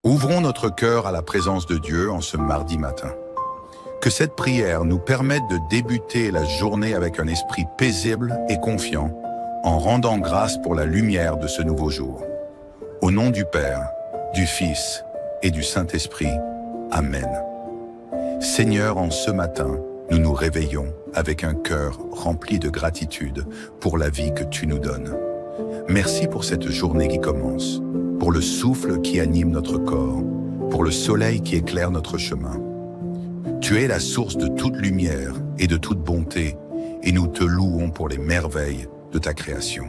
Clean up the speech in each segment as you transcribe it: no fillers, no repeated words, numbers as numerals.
Ouvrons notre cœur à la présence de Dieu en ce mardi matin. Que cette prière nous permette de débuter la journée avec un esprit paisible et confiant, en rendant grâce pour la lumière de ce nouveau jour. Au nom du Père, du Fils et du Saint-Esprit. Amen. Seigneur, en ce matin, nous nous réveillons avec un cœur rempli de gratitude pour la vie que tu nous donnes. Merci pour cette journée qui commence, pour le souffle qui anime notre corps, pour le soleil qui éclaire notre chemin. Tu es la source de toute lumière et de toute bonté, et nous te louons pour les merveilles de ta création.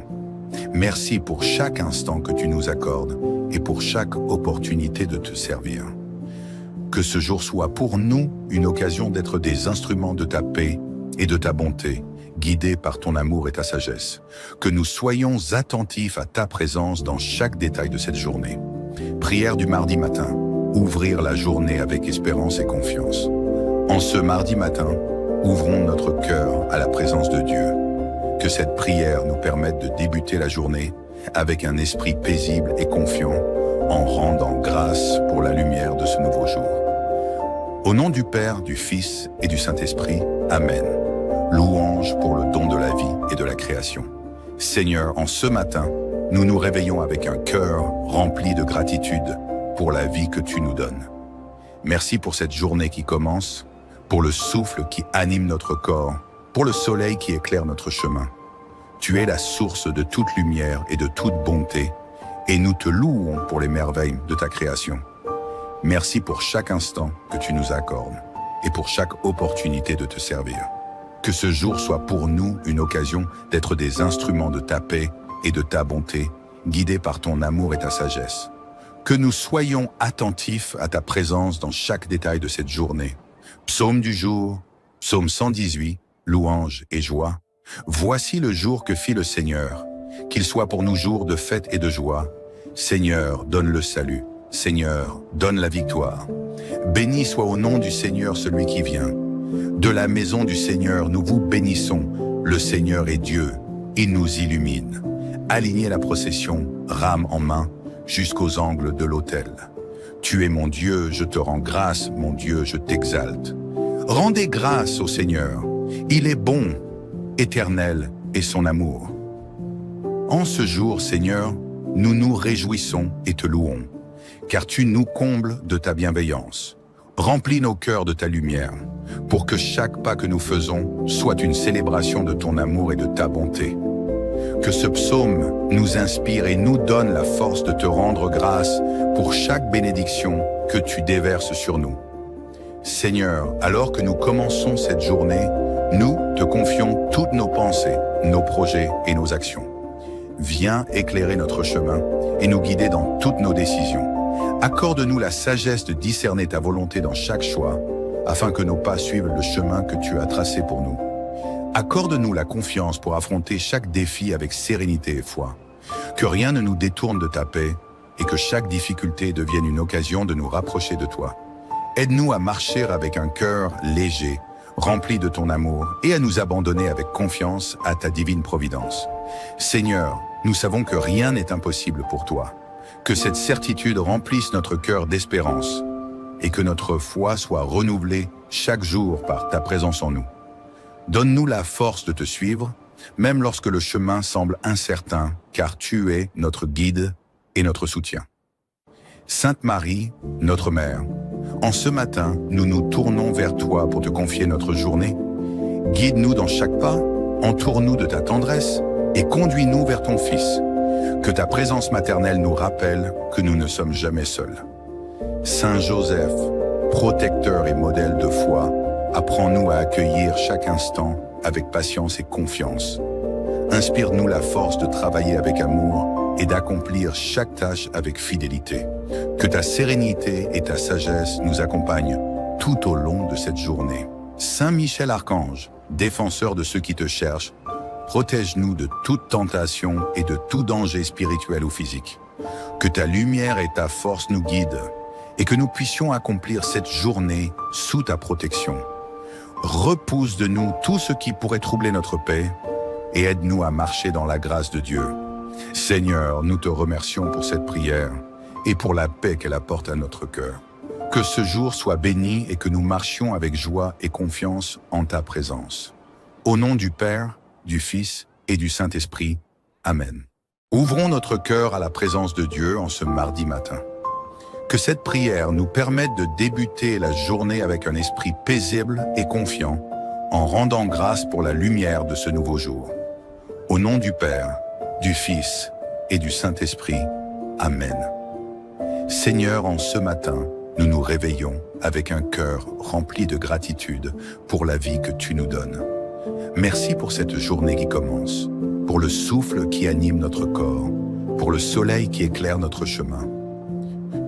Merci pour chaque instant que tu nous accordes et pour chaque opportunité de te servir. Que ce jour soit pour nous une occasion d'être des instruments de ta paix et de ta bonté, guidés par ton amour et ta sagesse. Que nous soyons attentifs à ta présence dans chaque détail de cette journée. Prière du mardi matin, ouvrir la journée avec espérance et confiance. En ce mardi matin, ouvrons notre cœur à la présence de Dieu. Que cette prière nous permette de débuter la journée avec un esprit paisible et confiant, en rendant grâce pour la lumière de ce nouveau jour. Au nom du Père, du Fils et du Saint-Esprit, Amen. Louange pour le don de la vie et de la création. Seigneur, en ce matin, nous nous réveillons avec un cœur rempli de gratitude pour la vie que tu nous donnes. Merci pour cette journée qui commence, pour le souffle qui anime notre corps, pour le soleil qui éclaire notre chemin. Tu es la source de toute lumière et de toute bonté, et nous te louons pour les merveilles de ta création. Merci pour chaque instant que tu nous accordes et pour chaque opportunité de te servir. Que ce jour soit pour nous une occasion d'être des instruments de ta paix et de ta bonté, guidés par ton amour et ta sagesse. Que nous soyons attentifs à ta présence dans chaque détail de cette journée. Psaume du jour, psaume 118, louange et joie. Voici le jour que fit le Seigneur, qu'il soit pour nous jour de fête et de joie. Seigneur, donne le salut. Seigneur, donne la victoire. Béni soit au nom du Seigneur celui qui vient. De la maison du Seigneur, nous vous bénissons. Le Seigneur est Dieu, il nous illumine. Alignez la procession, rame en main, jusqu'aux angles de l'autel. Tu es mon Dieu, je te rends grâce, mon Dieu, je t'exalte. Rendez grâce au Seigneur, il est bon, éternel est son amour. En ce jour, Seigneur, nous nous réjouissons et te louons, car tu nous combles de ta bienveillance. Remplis nos cœurs de ta lumière, pour que chaque pas que nous faisons soit une célébration de ton amour et de ta bonté. Que ce psaume nous inspire et nous donne la force de te rendre grâce pour chaque bénédiction que tu déverses sur nous. Seigneur, alors que nous commençons cette journée, nous te confions toutes nos pensées, nos projets et nos actions. Viens éclairer notre chemin et nous guider dans toutes nos décisions. Accorde-nous la sagesse de discerner ta volonté dans chaque choix, afin que nos pas suivent le chemin que tu as tracé pour nous. Accorde-nous la confiance pour affronter chaque défi avec sérénité et foi. Que rien ne nous détourne de ta paix et que chaque difficulté devienne une occasion de nous rapprocher de toi. Aide-nous à marcher avec un cœur léger, rempli de ton amour, et à nous abandonner avec confiance à ta divine providence. Seigneur, nous savons que rien n'est impossible pour toi. Que cette certitude remplisse notre cœur d'espérance et que notre foi soit renouvelée chaque jour par ta présence en nous. Donne-nous la force de te suivre, même lorsque le chemin semble incertain, car tu es notre guide et notre soutien. Sainte Marie, notre Mère, en ce matin, nous nous tournons vers toi pour te confier notre journée. Guide-nous dans chaque pas, entoure-nous de ta tendresse et conduis-nous vers ton Fils. Que ta présence maternelle nous rappelle que nous ne sommes jamais seuls. Saint Joseph, protecteur et modèle de foi, apprends-nous à accueillir chaque instant avec patience et confiance. Inspire-nous la force de travailler avec amour et d'accomplir chaque tâche avec fidélité. Que ta sérénité et ta sagesse nous accompagnent tout au long de cette journée. Saint Michel Archange, défenseur de ceux qui te cherchent, protège-nous de toute tentation et de tout danger spirituel ou physique. Que ta lumière et ta force nous guident et que nous puissions accomplir cette journée sous ta protection. Repousse de nous tout ce qui pourrait troubler notre paix et aide-nous à marcher dans la grâce de Dieu. Seigneur, nous te remercions pour cette prière et pour la paix qu'elle apporte à notre cœur. Que ce jour soit béni et que nous marchions avec joie et confiance en ta présence. Au nom du Père, du Fils et du Saint-Esprit. Amen. Ouvrons notre cœur à la présence de Dieu en ce mardi matin. Que cette prière nous permette de débuter la journée avec un esprit paisible et confiant, en rendant grâce pour la lumière de ce nouveau jour. Au nom du Père, du Fils et du Saint-Esprit. Amen. Seigneur, en ce matin, nous nous réveillons avec un cœur rempli de gratitude pour la vie que tu nous donnes. Merci pour cette journée qui commence, pour le souffle qui anime notre corps, pour le soleil qui éclaire notre chemin.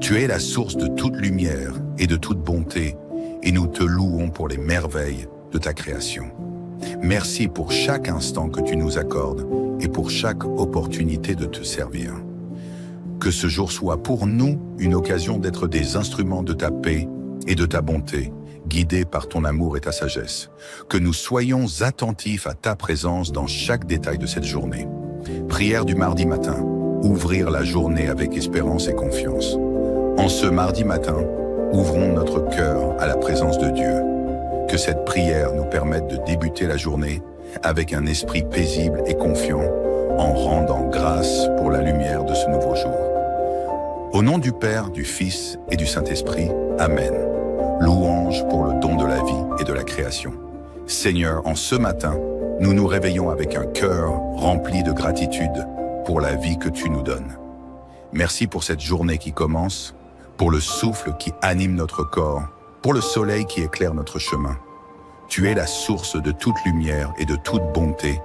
Tu es la source de toute lumière et de toute bonté, et nous te louons pour les merveilles de ta création. Merci pour chaque instant que tu nous accordes et pour chaque opportunité de te servir. Que ce jour soit pour nous une occasion d'être des instruments de ta paix et de ta bonté, guidés par ton amour et ta sagesse. Que nous soyons attentifs à ta présence dans chaque détail de cette journée. Prière du mardi matin, ouvrir la journée avec espérance et confiance. En ce mardi matin, ouvrons notre cœur à la présence de Dieu. Que cette prière nous permette de débuter la journée avec un esprit paisible et confiant, en rendant grâce pour la lumière de ce nouveau jour. Au nom du Père, du Fils et du Saint-Esprit, Amen. Louange pour le don de la vie et de la création. Seigneur, en ce matin, nous nous réveillons avec un cœur rempli de gratitude pour la vie que tu nous donnes. Merci pour cette journée qui commence, pour le souffle qui anime notre corps, pour le soleil qui éclaire notre chemin. Tu es la source de toute lumière et de toute bonté,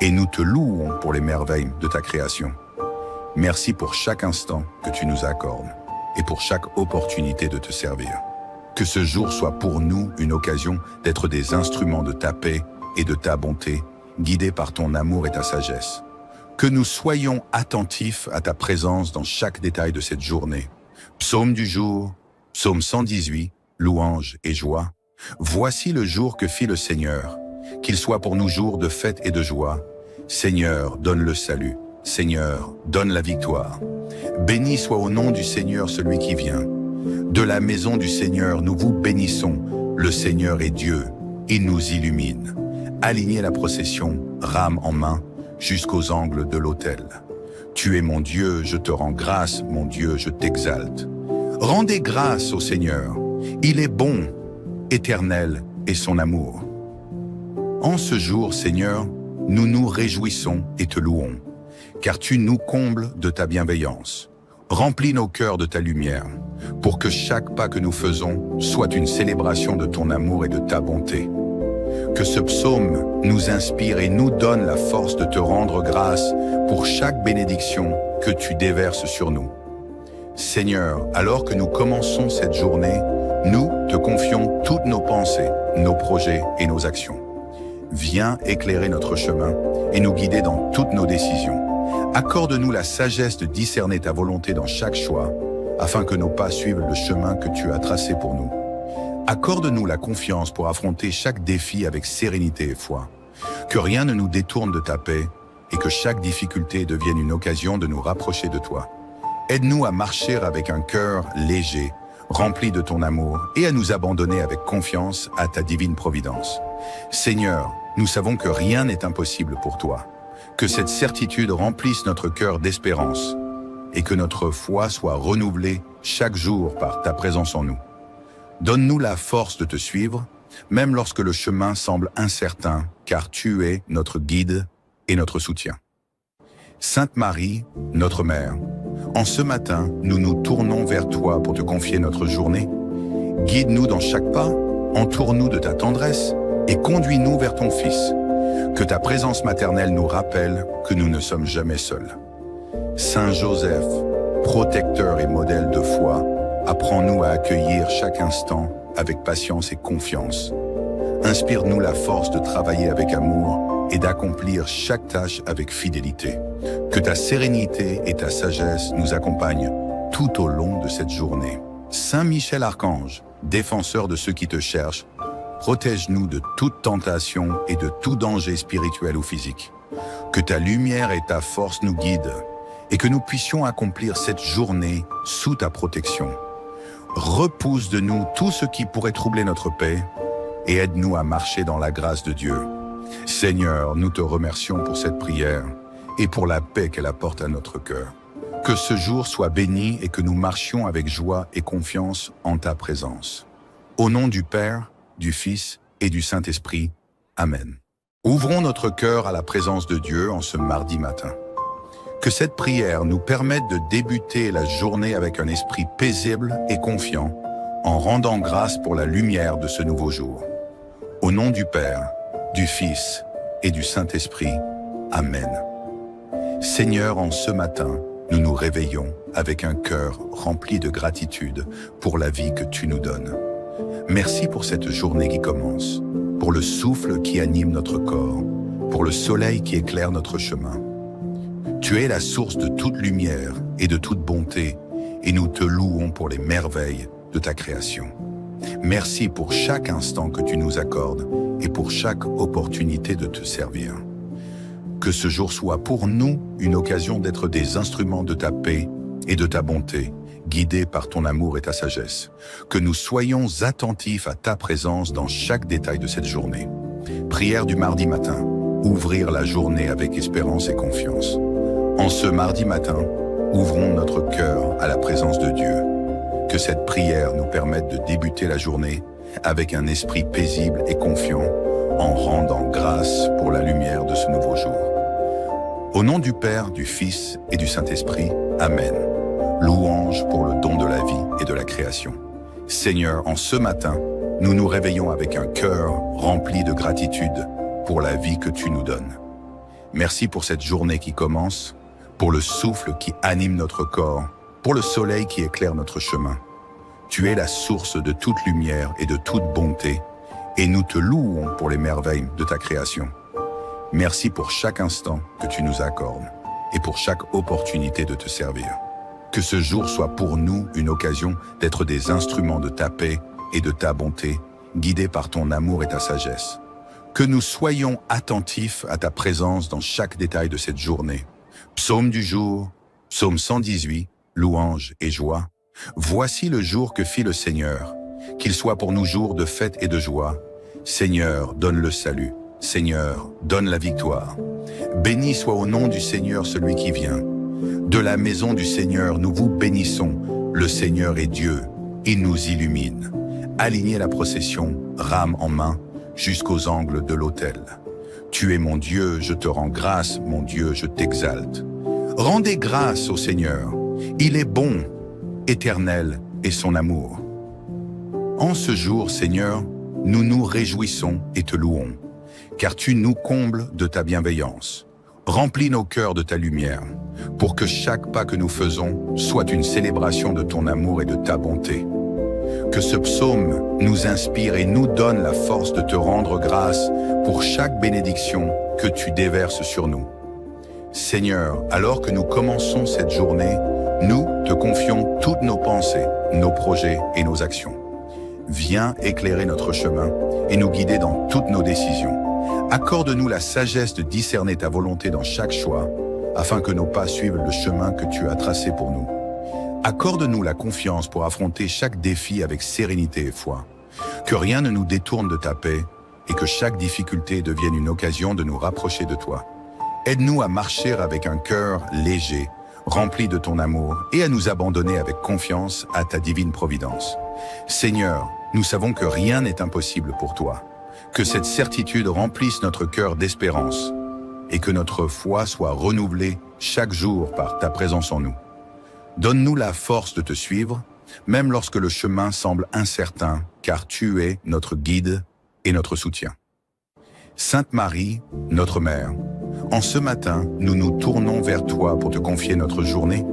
et nous te louons pour les merveilles de ta création. Merci pour chaque instant que tu nous accordes et pour chaque opportunité de te servir. Que ce jour soit pour nous une occasion d'être des instruments de ta paix et de ta bonté, guidés par ton amour et ta sagesse. Que nous soyons attentifs à ta présence dans chaque détail de cette journée. Psaume du jour, psaume 118, louange et joie. Voici le jour que fit le Seigneur, qu'il soit pour nous jour de fête et de joie. Seigneur, donne le salut. Seigneur, donne la victoire. Béni soit au nom du Seigneur celui qui vient. De la maison du Seigneur, nous vous bénissons. Le Seigneur est Dieu, il nous illumine. Alignez la procession, rame en main, jusqu'aux angles de l'autel. Tu es mon Dieu, je te rends grâce, mon Dieu, je t'exalte. Rendez grâce au Seigneur, il est bon, éternel est son amour. En ce jour, Seigneur, nous nous réjouissons et te louons, car tu nous combles de ta bienveillance. Remplis nos cœurs de ta lumière, pour que chaque pas que nous faisons soit une célébration de ton amour et de ta bonté. Que ce psaume nous inspire et nous donne la force de te rendre grâce pour chaque bénédiction que tu déverses sur nous. Seigneur, alors que nous commençons cette journée, nous te confions toutes nos pensées, nos projets et nos actions. Viens éclairer notre chemin et nous guider dans toutes nos décisions. Accorde-nous la sagesse de discerner ta volonté dans chaque choix, afin que nos pas suivent le chemin que tu as tracé pour nous. Accorde-nous la confiance pour affronter chaque défi avec sérénité et foi. Que rien ne nous détourne de ta paix et que chaque difficulté devienne une occasion de nous rapprocher de toi. Aide-nous à marcher avec un cœur léger, rempli de ton amour, et à nous abandonner avec confiance à ta divine providence. Seigneur, nous savons que rien n'est impossible pour toi. Que cette certitude remplisse notre cœur d'espérance et que notre foi soit renouvelée chaque jour par ta présence en nous. Donne-nous la force de te suivre, même lorsque le chemin semble incertain, car tu es notre guide et notre soutien. Sainte Marie, notre Mère, en ce matin, nous nous tournons vers toi pour te confier notre journée. Guide-nous dans chaque pas, entoure-nous de ta tendresse et conduis-nous vers ton Fils. Que ta présence maternelle nous rappelle que nous ne sommes jamais seuls. Saint Joseph, protecteur et modèle de foi, apprends-nous à accueillir chaque instant avec patience et confiance. Inspire-nous la force de travailler avec amour et d'accomplir chaque tâche avec fidélité. Que ta sérénité et ta sagesse nous accompagnent tout au long de cette journée. Saint Michel Archange, défenseur de ceux qui te cherchent, protège-nous de toute tentation et de tout danger spirituel ou physique. Que ta lumière et ta force nous guident et que nous puissions accomplir cette journée sous ta protection. Repousse de nous tout ce qui pourrait troubler notre paix et aide-nous à marcher dans la grâce de Dieu. Seigneur, nous te remercions pour cette prière et pour la paix qu'elle apporte à notre cœur. Que ce jour soit béni et que nous marchions avec joie et confiance en ta présence. Au nom du Père, du Fils et du Saint-Esprit. Amen. Ouvrons notre cœur à la présence de Dieu en ce mardi matin. Que cette prière nous permette de débuter la journée avec un esprit paisible et confiant, en rendant grâce pour la lumière de ce nouveau jour. Au nom du Père, du Fils et du Saint-Esprit. Amen. Seigneur, en ce matin, nous nous réveillons avec un cœur rempli de gratitude pour la vie que tu nous donnes. Merci pour cette journée qui commence, pour le souffle qui anime notre corps, pour le soleil qui éclaire notre chemin. Tu es la source de toute lumière et de toute bonté, et nous te louons pour les merveilles de ta création. Merci pour chaque instant que tu nous accordes et pour chaque opportunité de te servir. Que ce jour soit pour nous une occasion d'être des instruments de ta paix et de ta bonté, guidés par ton amour et ta sagesse. Que nous soyons attentifs à ta présence dans chaque détail de cette journée. Prière du mardi matin, ouvrir la journée avec espérance et confiance. En ce mardi matin, ouvrons notre cœur à la présence de Dieu. Que cette prière nous permette de débuter la journée avec un esprit paisible et confiant, en rendant grâce pour la lumière de ce nouveau jour. Au nom du Père, du Fils et du Saint-Esprit, Amen. Louange pour le don de la vie et de la création. Seigneur, en ce matin, nous nous réveillons avec un cœur rempli de gratitude pour la vie que tu nous donnes. Merci pour cette journée qui commence, pour le souffle qui anime notre corps, pour le soleil qui éclaire notre chemin. Tu es la source de toute lumière et de toute bonté, et nous te louons pour les merveilles de ta création. Merci pour chaque instant que tu nous accordes et pour chaque opportunité de te servir. Que ce jour soit pour nous une occasion d'être des instruments de ta paix et de ta bonté, guidés par ton amour et ta sagesse. Que nous soyons attentifs à ta présence dans chaque détail de cette journée. Psaume du jour, psaume 118, louange et joie. Voici le jour que fit le Seigneur, qu'il soit pour nous jour de fête et de joie. Seigneur, donne le salut. Seigneur, donne la victoire. Béni soit au nom du Seigneur celui qui vient. De la maison du Seigneur, nous vous bénissons. Le Seigneur est Dieu, il nous illumine. Alignez la procession, rame en main, jusqu'aux angles de l'autel. Tu es mon Dieu, je te rends grâce, mon Dieu, je t'exalte. Rendez grâce au Seigneur, il est bon, éternel est son amour. En ce jour, Seigneur, nous nous réjouissons et te louons, car tu nous combles de ta bienveillance. Remplis nos cœurs de ta lumière, pour que chaque pas que nous faisons soit une célébration de ton amour et de ta bonté. Que ce psaume nous inspire et nous donne la force de te rendre grâce pour chaque bénédiction que tu déverses sur nous. Seigneur, alors que nous commençons cette journée, nous te confions toutes nos pensées, nos projets et nos actions. Viens éclairer notre chemin et nous guider dans toutes nos décisions. Accorde-nous la sagesse de discerner ta volonté dans chaque choix, afin que nos pas suivent le chemin que tu as tracé pour nous. Accorde-nous la confiance pour affronter chaque défi avec sérénité et foi. Que rien ne nous détourne de ta paix et que chaque difficulté devienne une occasion de nous rapprocher de toi. Aide-nous à marcher avec un cœur léger, rempli de ton amour, et à nous abandonner avec confiance à ta divine providence. Seigneur, nous savons que rien n'est impossible pour toi. Que cette certitude remplisse notre cœur d'espérance et que notre foi soit renouvelée chaque jour par ta présence en nous. Donne-nous la force de te suivre, même lorsque le chemin semble incertain, car tu es notre guide et notre soutien. Sainte Marie, notre Mère, en ce matin, nous nous tournons vers toi pour te confier notre journée.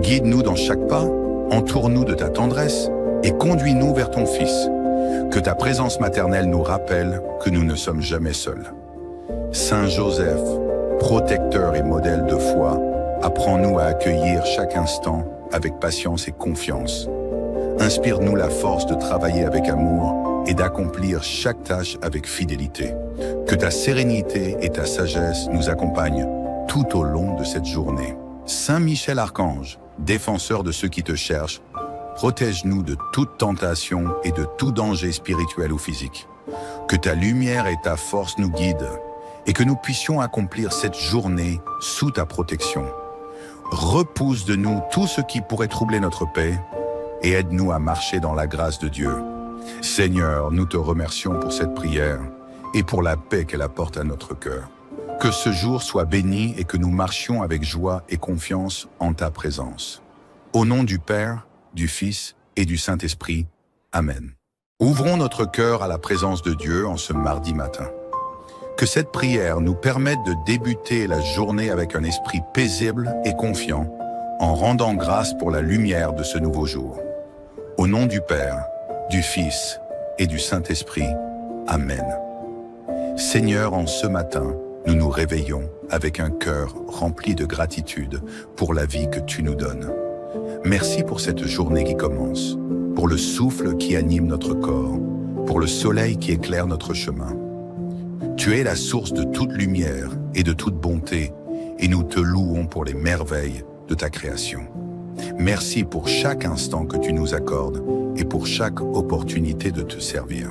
Guide-nous dans chaque pas, entoure-nous de ta tendresse et conduis-nous vers ton Fils. Que ta présence maternelle nous rappelle que nous ne sommes jamais seuls. Saint Joseph, protecteur et modèle de foi, apprends-nous à accueillir chaque instant avec patience et confiance. Inspire-nous la force de travailler avec amour et d'accomplir chaque tâche avec fidélité. Que ta sérénité et ta sagesse nous accompagnent tout au long de cette journée. Saint Michel Archange, défenseur de ceux qui te cherchent, protège-nous de toute tentation et de tout danger spirituel ou physique. Que ta lumière et ta force nous guident et que nous puissions accomplir cette journée sous ta protection. Repousse de nous tout ce qui pourrait troubler notre paix et aide-nous à marcher dans la grâce de Dieu. Seigneur, nous te remercions pour cette prière et pour la paix qu'elle apporte à notre cœur. Que ce jour soit béni et que nous marchions avec joie et confiance en ta présence. Au nom du Père, du Fils et du Saint-Esprit. Amen. Ouvrons notre cœur à la présence de Dieu en ce mardi matin. Que cette prière nous permette de débuter la journée avec un esprit paisible et confiant, en rendant grâce pour la lumière de ce nouveau jour. Au nom du Père, du Fils et du Saint-Esprit. Amen. Seigneur, en ce matin, nous nous réveillons avec un cœur rempli de gratitude pour la vie que tu nous donnes. Merci pour cette journée qui commence, pour le souffle qui anime notre corps, pour le soleil qui éclaire notre chemin. Tu es la source de toute lumière et de toute bonté, et nous te louons pour les merveilles de ta création. Merci pour chaque instant que tu nous accordes et pour chaque opportunité de te servir.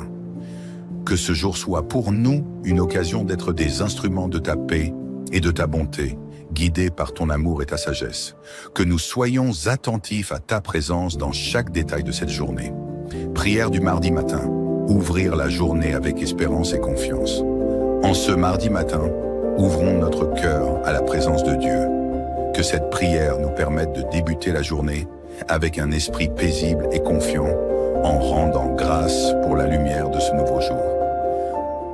Que ce jour soit pour nous une occasion d'être des instruments de ta paix et de ta bonté, guidés par ton amour et ta sagesse. Que nous soyons attentifs à ta présence dans chaque détail de cette journée. Prière du mardi matin. Ouvrir la journée avec espérance et confiance. En ce mardi matin, ouvrons notre cœur à la présence de Dieu. Que cette prière nous permette de débuter la journée avec un esprit paisible et confiant, en rendant grâce pour la lumière de ce nouveau jour.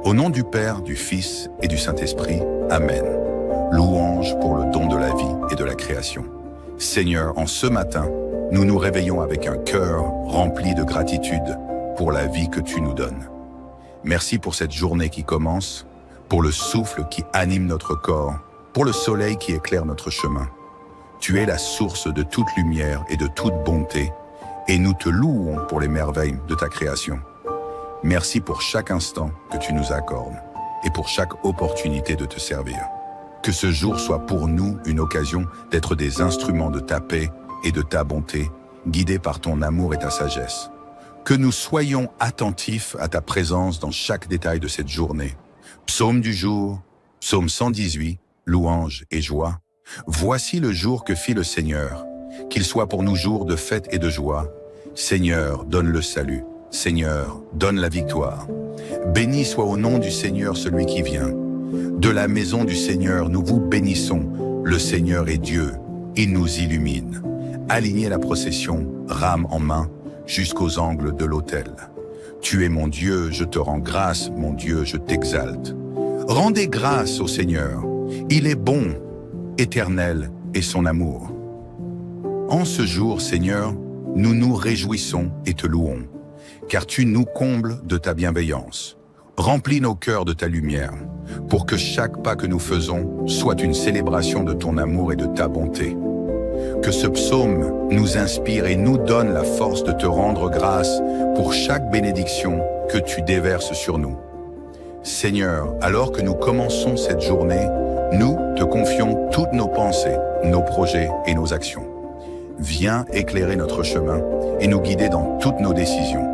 Au nom du Père, du Fils et du Saint-Esprit, Amen. Louange pour le don de la vie et de la création. Seigneur, en ce matin, nous nous réveillons avec un cœur rempli de gratitude pour la vie que tu nous donnes. Merci pour cette journée qui commence, pour le souffle qui anime notre corps, pour le soleil qui éclaire notre chemin. Tu es la source de toute lumière et de toute bonté, et nous te louons pour les merveilles de ta création. Merci pour chaque instant que tu nous accordes et pour chaque opportunité de te servir. Que ce jour soit pour nous une occasion d'être des instruments de ta paix et de ta bonté, guidés par ton amour et ta sagesse. Que nous soyons attentifs à ta présence dans chaque détail de cette journée. Psaume du jour, psaume 118, louange et joie. Voici le jour que fit le Seigneur, qu'il soit pour nous jour de fête et de joie. Seigneur, donne le salut. Seigneur, donne la victoire. Béni soit au nom du Seigneur celui qui vient. De la maison du Seigneur, nous vous bénissons. Le Seigneur est Dieu, il nous illumine. Alignez la procession, rame en main, jusqu'aux angles de l'autel. Tu es mon Dieu, je te rends grâce, mon Dieu, je t'exalte. Rendez grâce au Seigneur, il est bon, éternel est son amour. En ce jour, Seigneur, nous nous réjouissons et te louons, car tu nous combles de ta bienveillance. Remplis nos cœurs de ta lumière, pour que chaque pas que nous faisons soit une célébration de ton amour et de ta bonté. Que ce psaume nous inspire et nous donne la force de te rendre grâce pour chaque bénédiction que tu déverses sur nous. Seigneur, alors que nous commençons cette journée, nous te confions toutes nos pensées, nos projets et nos actions. Viens éclairer notre chemin et nous guider dans toutes nos décisions.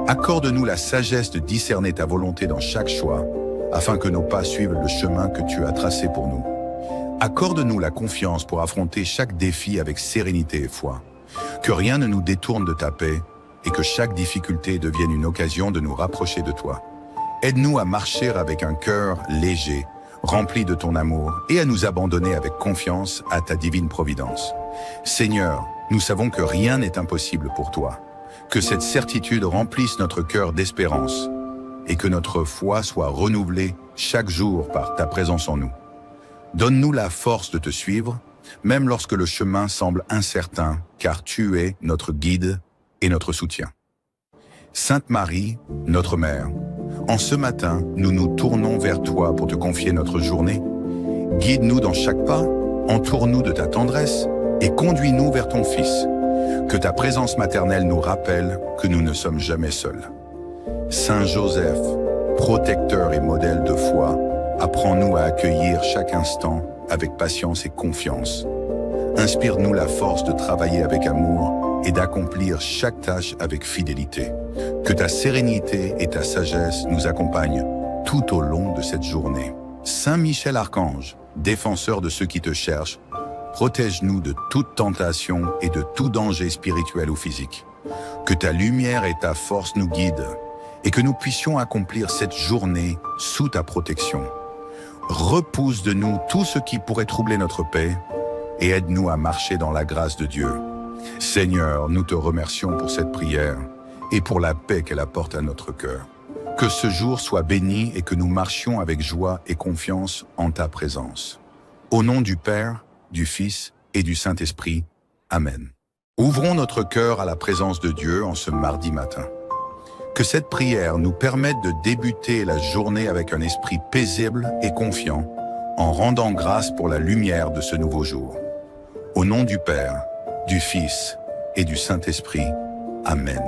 Accorde-nous la sagesse de discerner ta volonté dans chaque choix, afin que nos pas suivent le chemin que tu as tracé pour nous. Accorde-nous la confiance pour affronter chaque défi avec sérénité et foi. Que rien ne nous détourne de ta paix et que chaque difficulté devienne une occasion de nous rapprocher de toi. Aide-nous à marcher avec un cœur léger, rempli de ton amour, et à nous abandonner avec confiance à ta divine providence. Seigneur, nous savons que rien n'est impossible pour toi. Que cette certitude remplisse notre cœur d'espérance et que notre foi soit renouvelée chaque jour par ta présence en nous. Donne-nous la force de te suivre, même lorsque le chemin semble incertain, car tu es notre guide et notre soutien. Sainte Marie, notre Mère, en ce matin, nous nous tournons vers toi pour te confier notre journée. Guide-nous dans chaque pas, entoure-nous de ta tendresse et conduis-nous vers ton Fils. Que ta présence maternelle nous rappelle que nous ne sommes jamais seuls. Saint Joseph, protecteur et modèle de foi, apprends-nous à accueillir chaque instant avec patience et confiance. Inspire-nous la force de travailler avec amour et d'accomplir chaque tâche avec fidélité. Que ta sérénité et ta sagesse nous accompagnent tout au long de cette journée. Saint Michel Archange, défenseur de ceux qui te cherchent, protège-nous de toute tentation et de tout danger spirituel ou physique. Que ta lumière et ta force nous guident et que nous puissions accomplir cette journée sous ta protection. Repousse de nous tout ce qui pourrait troubler notre paix et aide-nous à marcher dans la grâce de Dieu. Seigneur, nous te remercions pour cette prière et pour la paix qu'elle apporte à notre cœur. Que ce jour soit béni et que nous marchions avec joie et confiance en ta présence. Au nom du Père, du Fils et du Saint-Esprit. Amen. Ouvrons notre cœur à la présence de Dieu en ce mardi matin. Que cette prière nous permette de débuter la journée avec un esprit paisible et confiant, en rendant grâce pour la lumière de ce nouveau jour. Au nom du Père, du Fils et du Saint-Esprit. Amen.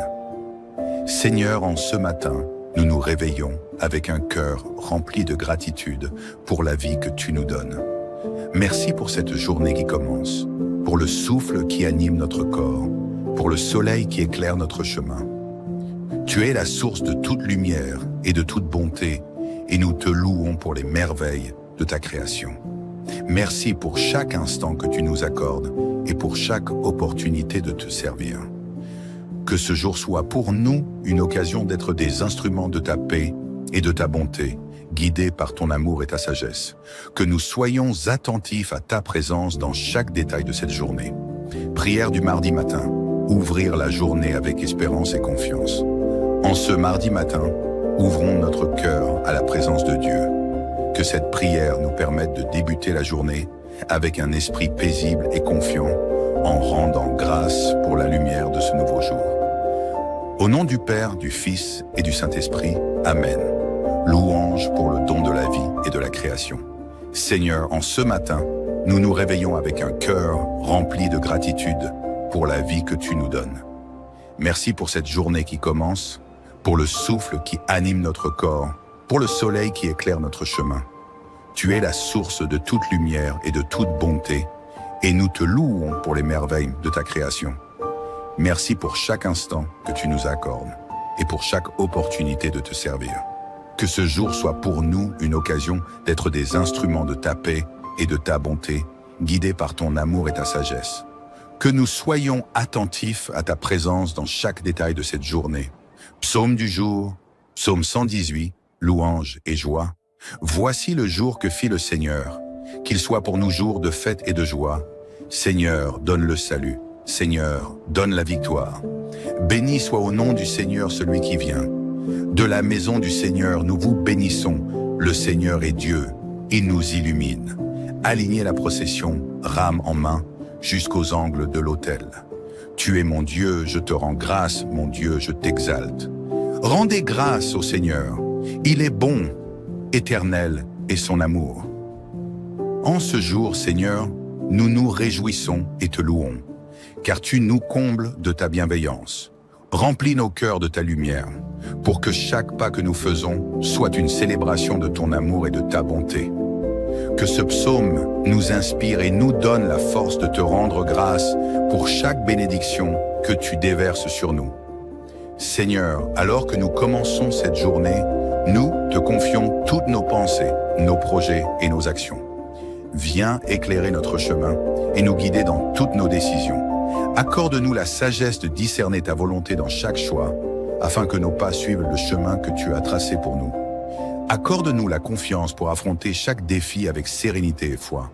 Seigneur, en ce matin, nous nous réveillons avec un cœur rempli de gratitude pour la vie que tu nous donnes. Merci pour cette journée qui commence, pour le souffle qui anime notre corps, pour le soleil qui éclaire notre chemin. Tu es la source de toute lumière et de toute bonté, et nous te louons pour les merveilles de ta création. Merci pour chaque instant que tu nous accordes et pour chaque opportunité de te servir. Que ce jour soit pour nous une occasion d'être des instruments de ta paix et de ta bonté, guidés par ton amour et ta sagesse. Que nous soyons attentifs à ta présence dans chaque détail de cette journée. Prière du mardi matin, ouvrir la journée avec espérance et confiance. En ce mardi matin, ouvrons notre cœur à la présence de Dieu. Que cette prière nous permette de débuter la journée avec un esprit paisible et confiant, en rendant grâce pour la lumière de ce nouveau jour. Au nom du Père, du Fils et du Saint-Esprit. Amen. Louange pour le don de la vie et de la création. Seigneur, en ce matin, nous nous réveillons avec un cœur rempli de gratitude pour la vie que tu nous donnes. Merci pour cette journée qui commence, pour le souffle qui anime notre corps, pour le soleil qui éclaire notre chemin. Tu es la source de toute lumière et de toute bonté, et nous te louons pour les merveilles de ta création. Merci pour chaque instant que tu nous accordes et pour chaque opportunité de te servir. Que ce jour soit pour nous une occasion d'être des instruments de ta paix et de ta bonté, guidés par ton amour et ta sagesse. Que nous soyons attentifs à ta présence dans chaque détail de cette journée. Psaume du jour, psaume 118, louange et joie. Voici le jour que fit le Seigneur, qu'il soit pour nous jour de fête et de joie. Seigneur, donne le salut. Seigneur, donne la victoire. Béni soit au nom du Seigneur celui qui vient. De la maison du Seigneur, nous vous bénissons. Le Seigneur est Dieu, il nous illumine. Alignez la procession, rame en main, jusqu'aux angles de l'autel. Tu es mon Dieu, je te rends grâce, mon Dieu, je t'exalte. Rendez grâce au Seigneur, il est bon, éternel est son amour. En ce jour, Seigneur, nous nous réjouissons et te louons, car tu nous combles de ta bienveillance. Remplis nos cœurs de ta lumière, pour que chaque pas que nous faisons soit une célébration de ton amour et de ta bonté. Que ce psaume nous inspire et nous donne la force de te rendre grâce pour chaque bénédiction que tu déverses sur nous. Seigneur, alors que nous commençons cette journée, nous te confions toutes nos pensées, nos projets et nos actions. Viens éclairer notre chemin et nous guider dans toutes nos décisions. Accorde-nous la sagesse de discerner ta volonté dans chaque choix, afin que nos pas suivent le chemin que tu as tracé pour nous. Accorde-nous la confiance pour affronter chaque défi avec sérénité et foi.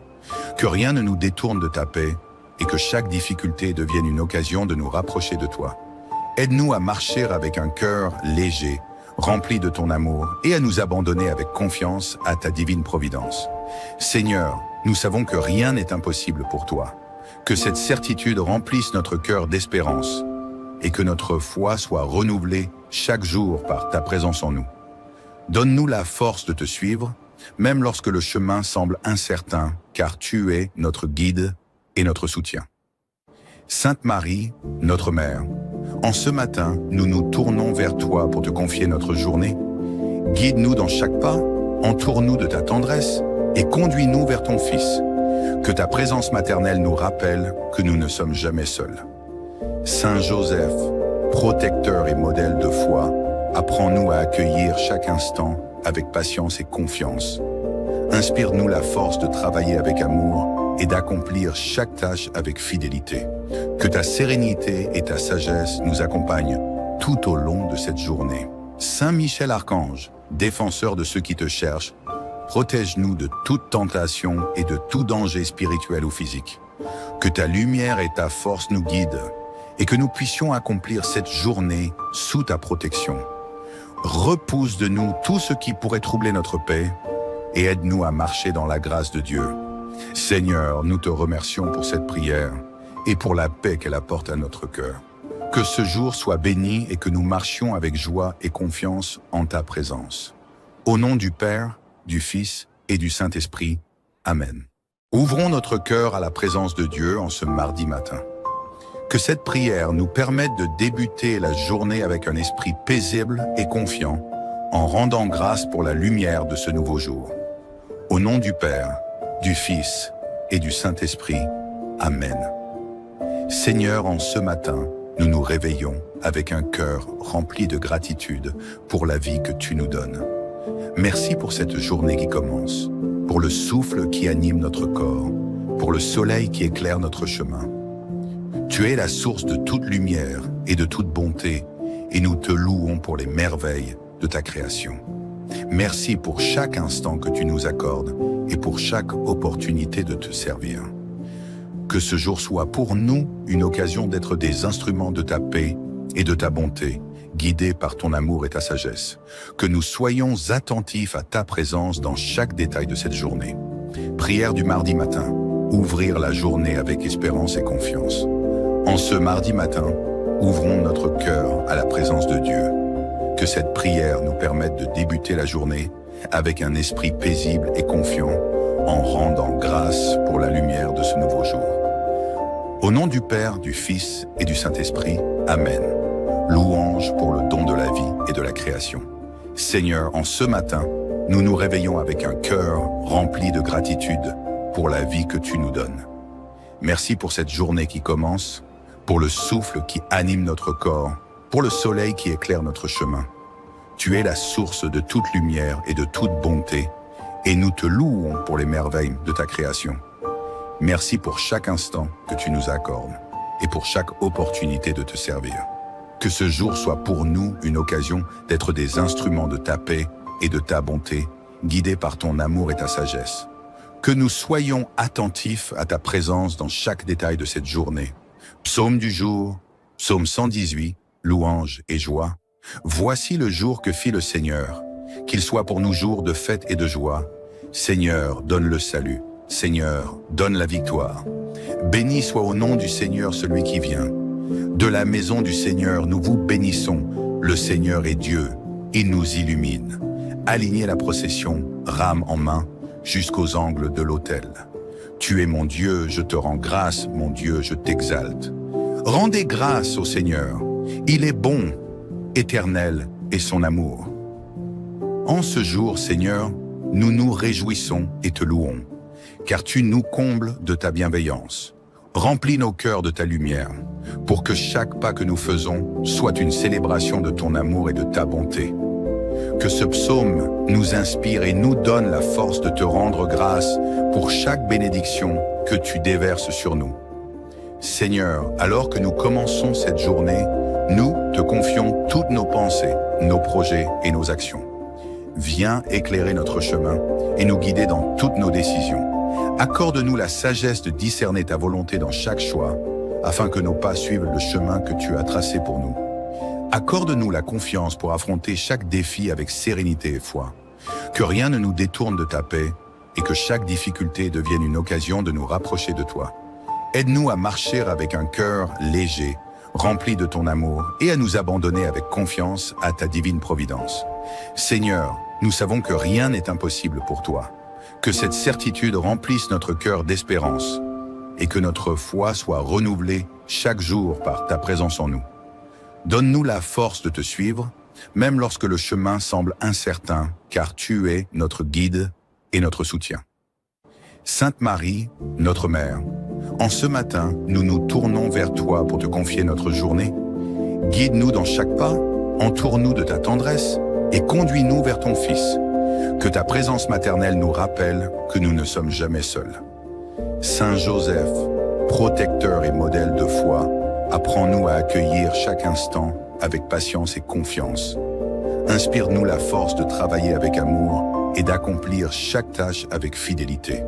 Que rien ne nous détourne de ta paix et que chaque difficulté devienne une occasion de nous rapprocher de toi. Aide-nous à marcher avec un cœur léger, rempli de ton amour, et à nous abandonner avec confiance à ta divine providence. Seigneur, nous savons que rien n'est impossible pour toi. Que cette certitude remplisse notre cœur d'espérance et que notre foi soit renouvelée chaque jour par ta présence en nous. Donne-nous la force de te suivre, même lorsque le chemin semble incertain, car tu es notre guide et notre soutien. Sainte Marie, notre Mère, en ce matin, nous nous tournons vers toi pour te confier notre journée. Guide-nous dans chaque pas, entoure-nous de ta tendresse et conduis-nous vers ton Fils. Que ta présence maternelle nous rappelle que nous ne sommes jamais seuls. Saint Joseph, protecteur et modèle de foi, apprends-nous à accueillir chaque instant avec patience et confiance. Inspire-nous la force de travailler avec amour et d'accomplir chaque tâche avec fidélité. Que ta sérénité et ta sagesse nous accompagnent tout au long de cette journée. Saint Michel Archange, défenseur de ceux qui te cherchent, protège-nous de toute tentation et de tout danger spirituel ou physique. Que ta lumière et ta force nous guident et que nous puissions accomplir cette journée sous ta protection. Repousse de nous tout ce qui pourrait troubler notre paix et aide-nous à marcher dans la grâce de Dieu. Seigneur, nous te remercions pour cette prière et pour la paix qu'elle apporte à notre cœur. Que ce jour soit béni et que nous marchions avec joie et confiance en ta présence. Au nom du Père, du Fils et du Saint-Esprit. Amen. Ouvrons notre cœur à la présence de Dieu en ce mardi matin. Que cette prière nous permette de débuter la journée avec un esprit paisible et confiant, en rendant grâce pour la lumière de ce nouveau jour. Au nom du Père, du Fils et du Saint-Esprit. Amen. Seigneur, en ce matin, nous nous réveillons avec un cœur rempli de gratitude pour la vie que tu nous donnes. Merci pour cette journée qui commence, pour le souffle qui anime notre corps, pour le soleil qui éclaire notre chemin. Tu es la source de toute lumière et de toute bonté, et nous te louons pour les merveilles de ta création. Merci pour chaque instant que tu nous accordes et pour chaque opportunité de te servir. Que ce jour soit pour nous une occasion d'être des instruments de ta paix et de ta bonté, guidés par ton amour et ta sagesse. Que nous soyons attentifs à ta présence dans chaque détail de cette journée. Prière du mardi matin, ouvrir la journée avec espérance et confiance. En ce mardi matin, ouvrons notre cœur à la présence de Dieu. Que cette prière nous permette de débuter la journée avec un esprit paisible et confiant, en rendant grâce pour la lumière de ce nouveau jour. Au nom du Père, du Fils et du Saint-Esprit, Amen. Louange pour le don de la vie et de la création. Seigneur, en ce matin, nous nous réveillons avec un cœur rempli de gratitude pour la vie que tu nous donnes. Merci pour cette journée qui commence, pour le souffle qui anime notre corps, pour le soleil qui éclaire notre chemin. Tu es la source de toute lumière et de toute bonté, et nous te louons pour les merveilles de ta création. Merci pour chaque instant que tu nous accordes et pour chaque opportunité de te servir. Que ce jour soit pour nous une occasion d'être des instruments de ta paix et de ta bonté, guidés par ton amour et ta sagesse. Que nous soyons attentifs à ta présence dans chaque détail de cette journée. Psaume du jour, psaume 118, louange et joie. Voici le jour que fit le Seigneur, qu'il soit pour nous jour de fête et de joie. Seigneur, donne le salut. Seigneur, donne la victoire. Béni soit au nom du Seigneur celui qui vient. De la maison du Seigneur, nous vous bénissons. Le Seigneur est Dieu, il nous illumine. Alignez la procession, rame en main, jusqu'aux angles de l'autel. Tu es mon Dieu, je te rends grâce, mon Dieu, je t'exalte. Rendez grâce au Seigneur, il est bon, éternel est son amour. En ce jour, Seigneur, nous nous réjouissons et te louons, car tu nous combles de ta bienveillance. Remplis nos cœurs de ta lumière, pour que chaque pas que nous faisons soit une célébration de ton amour et de ta bonté. Que ce psaume nous inspire et nous donne la force de te rendre grâce pour chaque bénédiction que tu déverses sur nous. Seigneur, alors que nous commençons cette journée, nous te confions toutes nos pensées, nos projets et nos actions. Viens éclairer notre chemin et nous guider dans toutes nos décisions. Accorde-nous la sagesse de discerner ta volonté dans chaque choix, afin que nos pas suivent le chemin que tu as tracé pour nous. Accorde-nous la confiance pour affronter chaque défi avec sérénité et foi. Que rien ne nous détourne de ta paix et que chaque difficulté devienne une occasion de nous rapprocher de toi. Aide-nous à marcher avec un cœur léger, rempli de ton amour, et à nous abandonner avec confiance à ta divine providence. Seigneur, nous savons que rien n'est impossible pour toi. Que cette certitude remplisse notre cœur d'espérance et que notre foi soit renouvelée chaque jour par ta présence en nous. Donne-nous la force de te suivre, même lorsque le chemin semble incertain, car tu es notre guide et notre soutien. Sainte Marie, notre Mère, en ce matin, nous nous tournons vers toi pour te confier notre journée. Guide-nous dans chaque pas, entoure-nous de ta tendresse et conduis-nous vers ton Fils. Que ta présence maternelle nous rappelle que nous ne sommes jamais seuls. Saint Joseph, protecteur et modèle de foi, apprends-nous à accueillir chaque instant avec patience et confiance. Inspire-nous la force de travailler avec amour et d'accomplir chaque tâche avec fidélité.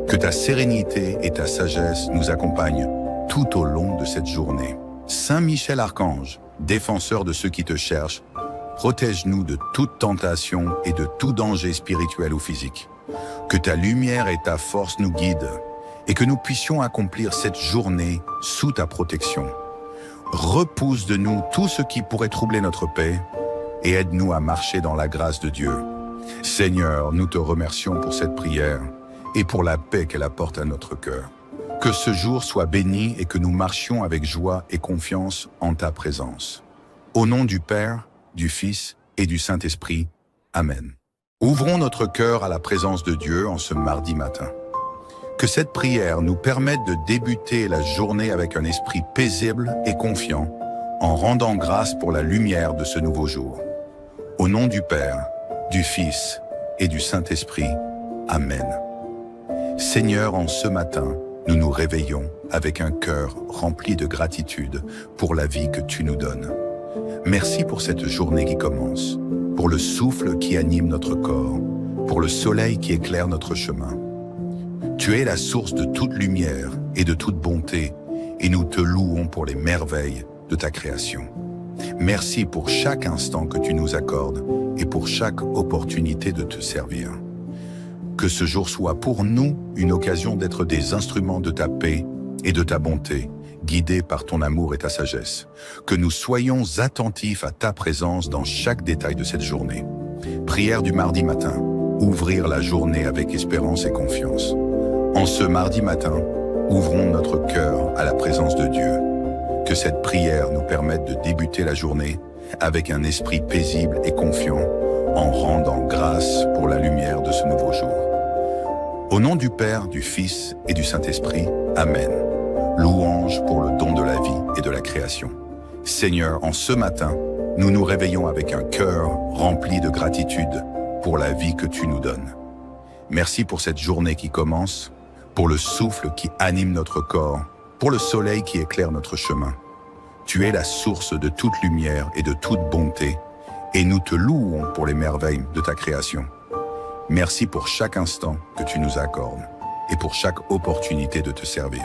Que ta sérénité et ta sagesse nous accompagnent tout au long de cette journée. Saint Michel Archange, défenseur de ceux qui te cherchent, protège-nous de toute tentation et de tout danger spirituel ou physique. Que ta lumière et ta force nous guident et que nous puissions accomplir cette journée sous ta protection. Repousse de nous tout ce qui pourrait troubler notre paix et aide-nous à marcher dans la grâce de Dieu. Seigneur, nous te remercions pour cette prière et pour la paix qu'elle apporte à notre cœur. Que ce jour soit béni et que nous marchions avec joie et confiance en ta présence. Au nom du Père, du Fils et du Saint-Esprit. Amen. Ouvrons notre cœur à la présence de Dieu en ce mardi matin. Que cette prière nous permette de débuter la journée avec un esprit paisible et confiant, en rendant grâce pour la lumière de ce nouveau jour. Au nom du Père, du Fils et du Saint-Esprit. Amen. Seigneur, en ce matin, nous nous réveillons avec un cœur rempli de gratitude pour la vie que tu nous donnes. Merci pour cette journée qui commence, pour le souffle qui anime notre corps, pour le soleil qui éclaire notre chemin. Tu es la source de toute lumière et de toute bonté, et nous te louons pour les merveilles de ta création. Merci pour chaque instant que tu nous accordes et pour chaque opportunité de te servir. Que ce jour soit pour nous une occasion d'être des instruments de ta paix et de ta bonté, guidés par ton amour et ta sagesse. Que nous soyons attentifs à ta présence dans chaque détail de cette journée. Prière du mardi matin, ouvrir la journée avec espérance et confiance. En ce mardi matin, ouvrons notre cœur à la présence de Dieu. Que cette prière nous permette de débuter la journée avec un esprit paisible et confiant, en rendant grâce pour la lumière de ce nouveau jour. Au nom du Père, du Fils et du Saint-Esprit. Amen. Louange pour le don de la vie et de la création. Seigneur, en ce matin, nous nous réveillons avec un cœur rempli de gratitude pour la vie que tu nous donnes. Merci pour cette journée qui commence, pour le souffle qui anime notre corps, pour le soleil qui éclaire notre chemin. Tu es la source de toute lumière et de toute bonté, et nous te louons pour les merveilles de ta création. Merci pour chaque instant que tu nous accordes et pour chaque opportunité de te servir.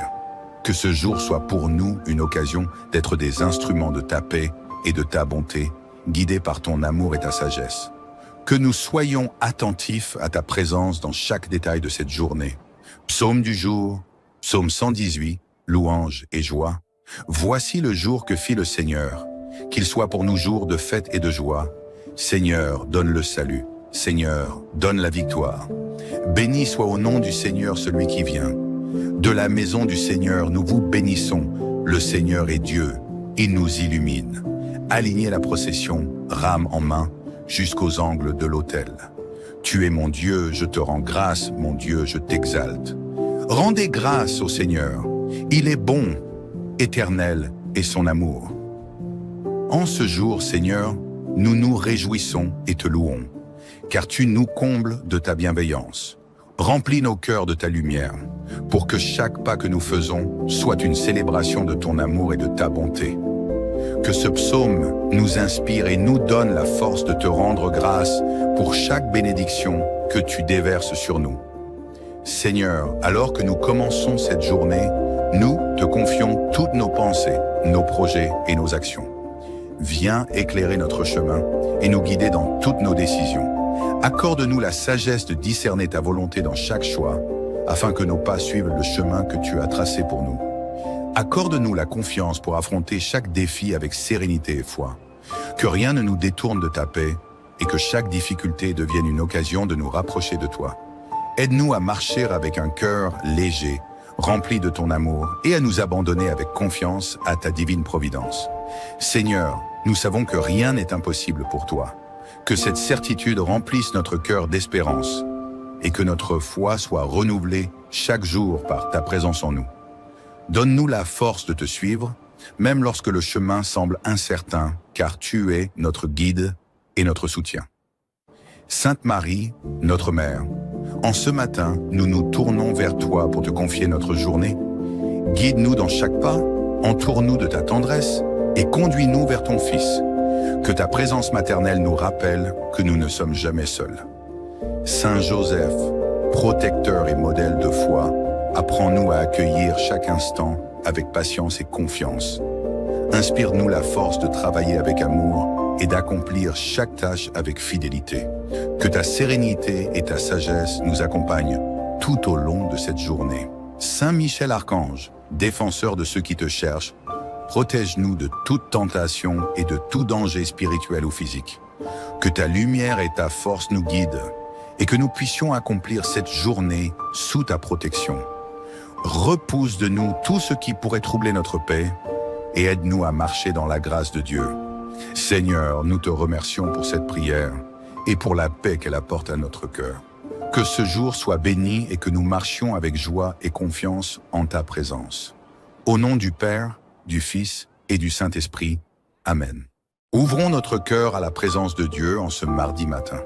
Que ce jour soit pour nous une occasion d'être des instruments de ta paix et de ta bonté, guidés par ton amour et ta sagesse. Que nous soyons attentifs à ta présence dans chaque détail de cette journée. Psaume du jour, psaume 118, louange et joie. Voici le jour que fit le Seigneur, qu'il soit pour nous jour de fête et de joie. Seigneur, donne le salut. Seigneur, donne la victoire. Béni soit au nom du Seigneur celui qui vient. De la maison du Seigneur, nous vous bénissons. Le Seigneur est Dieu, il nous illumine. Alignez la procession, rame en main, jusqu'aux angles de l'autel. Tu es mon Dieu, je te rends grâce, mon Dieu, je t'exalte. Rendez grâce au Seigneur, il est bon, éternel est son amour. En ce jour, Seigneur, nous nous réjouissons et te louons, car tu nous combles de ta bienveillance. Remplis nos cœurs de ta lumière, pour que chaque pas que nous faisons soit une célébration de ton amour et de ta bonté. Que ce psaume nous inspire et nous donne la force de te rendre grâce pour chaque bénédiction que tu déverses sur nous. Seigneur, alors que nous commençons cette journée, nous te confions toutes nos pensées, nos projets et nos actions. Viens éclairer notre chemin et nous guider dans toutes nos décisions. Accorde-nous la sagesse de discerner ta volonté dans chaque choix, afin que nos pas suivent le chemin que tu as tracé pour nous. Accorde-nous la confiance pour affronter chaque défi avec sérénité et foi. Que rien ne nous détourne de ta paix et que chaque difficulté devienne une occasion de nous rapprocher de toi. Aide-nous à marcher avec un cœur léger, rempli de ton amour, et à nous abandonner avec confiance à ta divine providence. Seigneur, nous savons que rien n'est impossible pour toi. Que cette certitude remplisse notre cœur d'espérance et que notre foi soit renouvelée chaque jour par ta présence en nous. Donne-nous la force de te suivre, même lorsque le chemin semble incertain, car tu es notre guide et notre soutien. Sainte Marie, notre Mère, en ce matin, nous nous tournons vers toi pour te confier notre journée. Guide-nous dans chaque pas, entoure-nous de ta tendresse et conduis-nous vers ton Fils. Que ta présence maternelle nous rappelle que nous ne sommes jamais seuls. Saint Joseph, protecteur et modèle de foi, apprends-nous à accueillir chaque instant avec patience et confiance. Inspire-nous la force de travailler avec amour et d'accomplir chaque tâche avec fidélité. Que ta sérénité et ta sagesse nous accompagnent tout au long de cette journée. Saint Michel Archange, défenseur de ceux qui te cherchent, protège-nous de toute tentation et de tout danger spirituel ou physique. Que ta lumière et ta force nous guident et que nous puissions accomplir cette journée sous ta protection. Repousse de nous tout ce qui pourrait troubler notre paix et aide-nous à marcher dans la grâce de Dieu. Seigneur, nous te remercions pour cette prière et pour la paix qu'elle apporte à notre cœur. Que ce jour soit béni et que nous marchions avec joie et confiance en ta présence. Au nom du Père, du Fils et du Saint-Esprit. Amen. Ouvrons notre cœur à la présence de Dieu en ce mardi matin.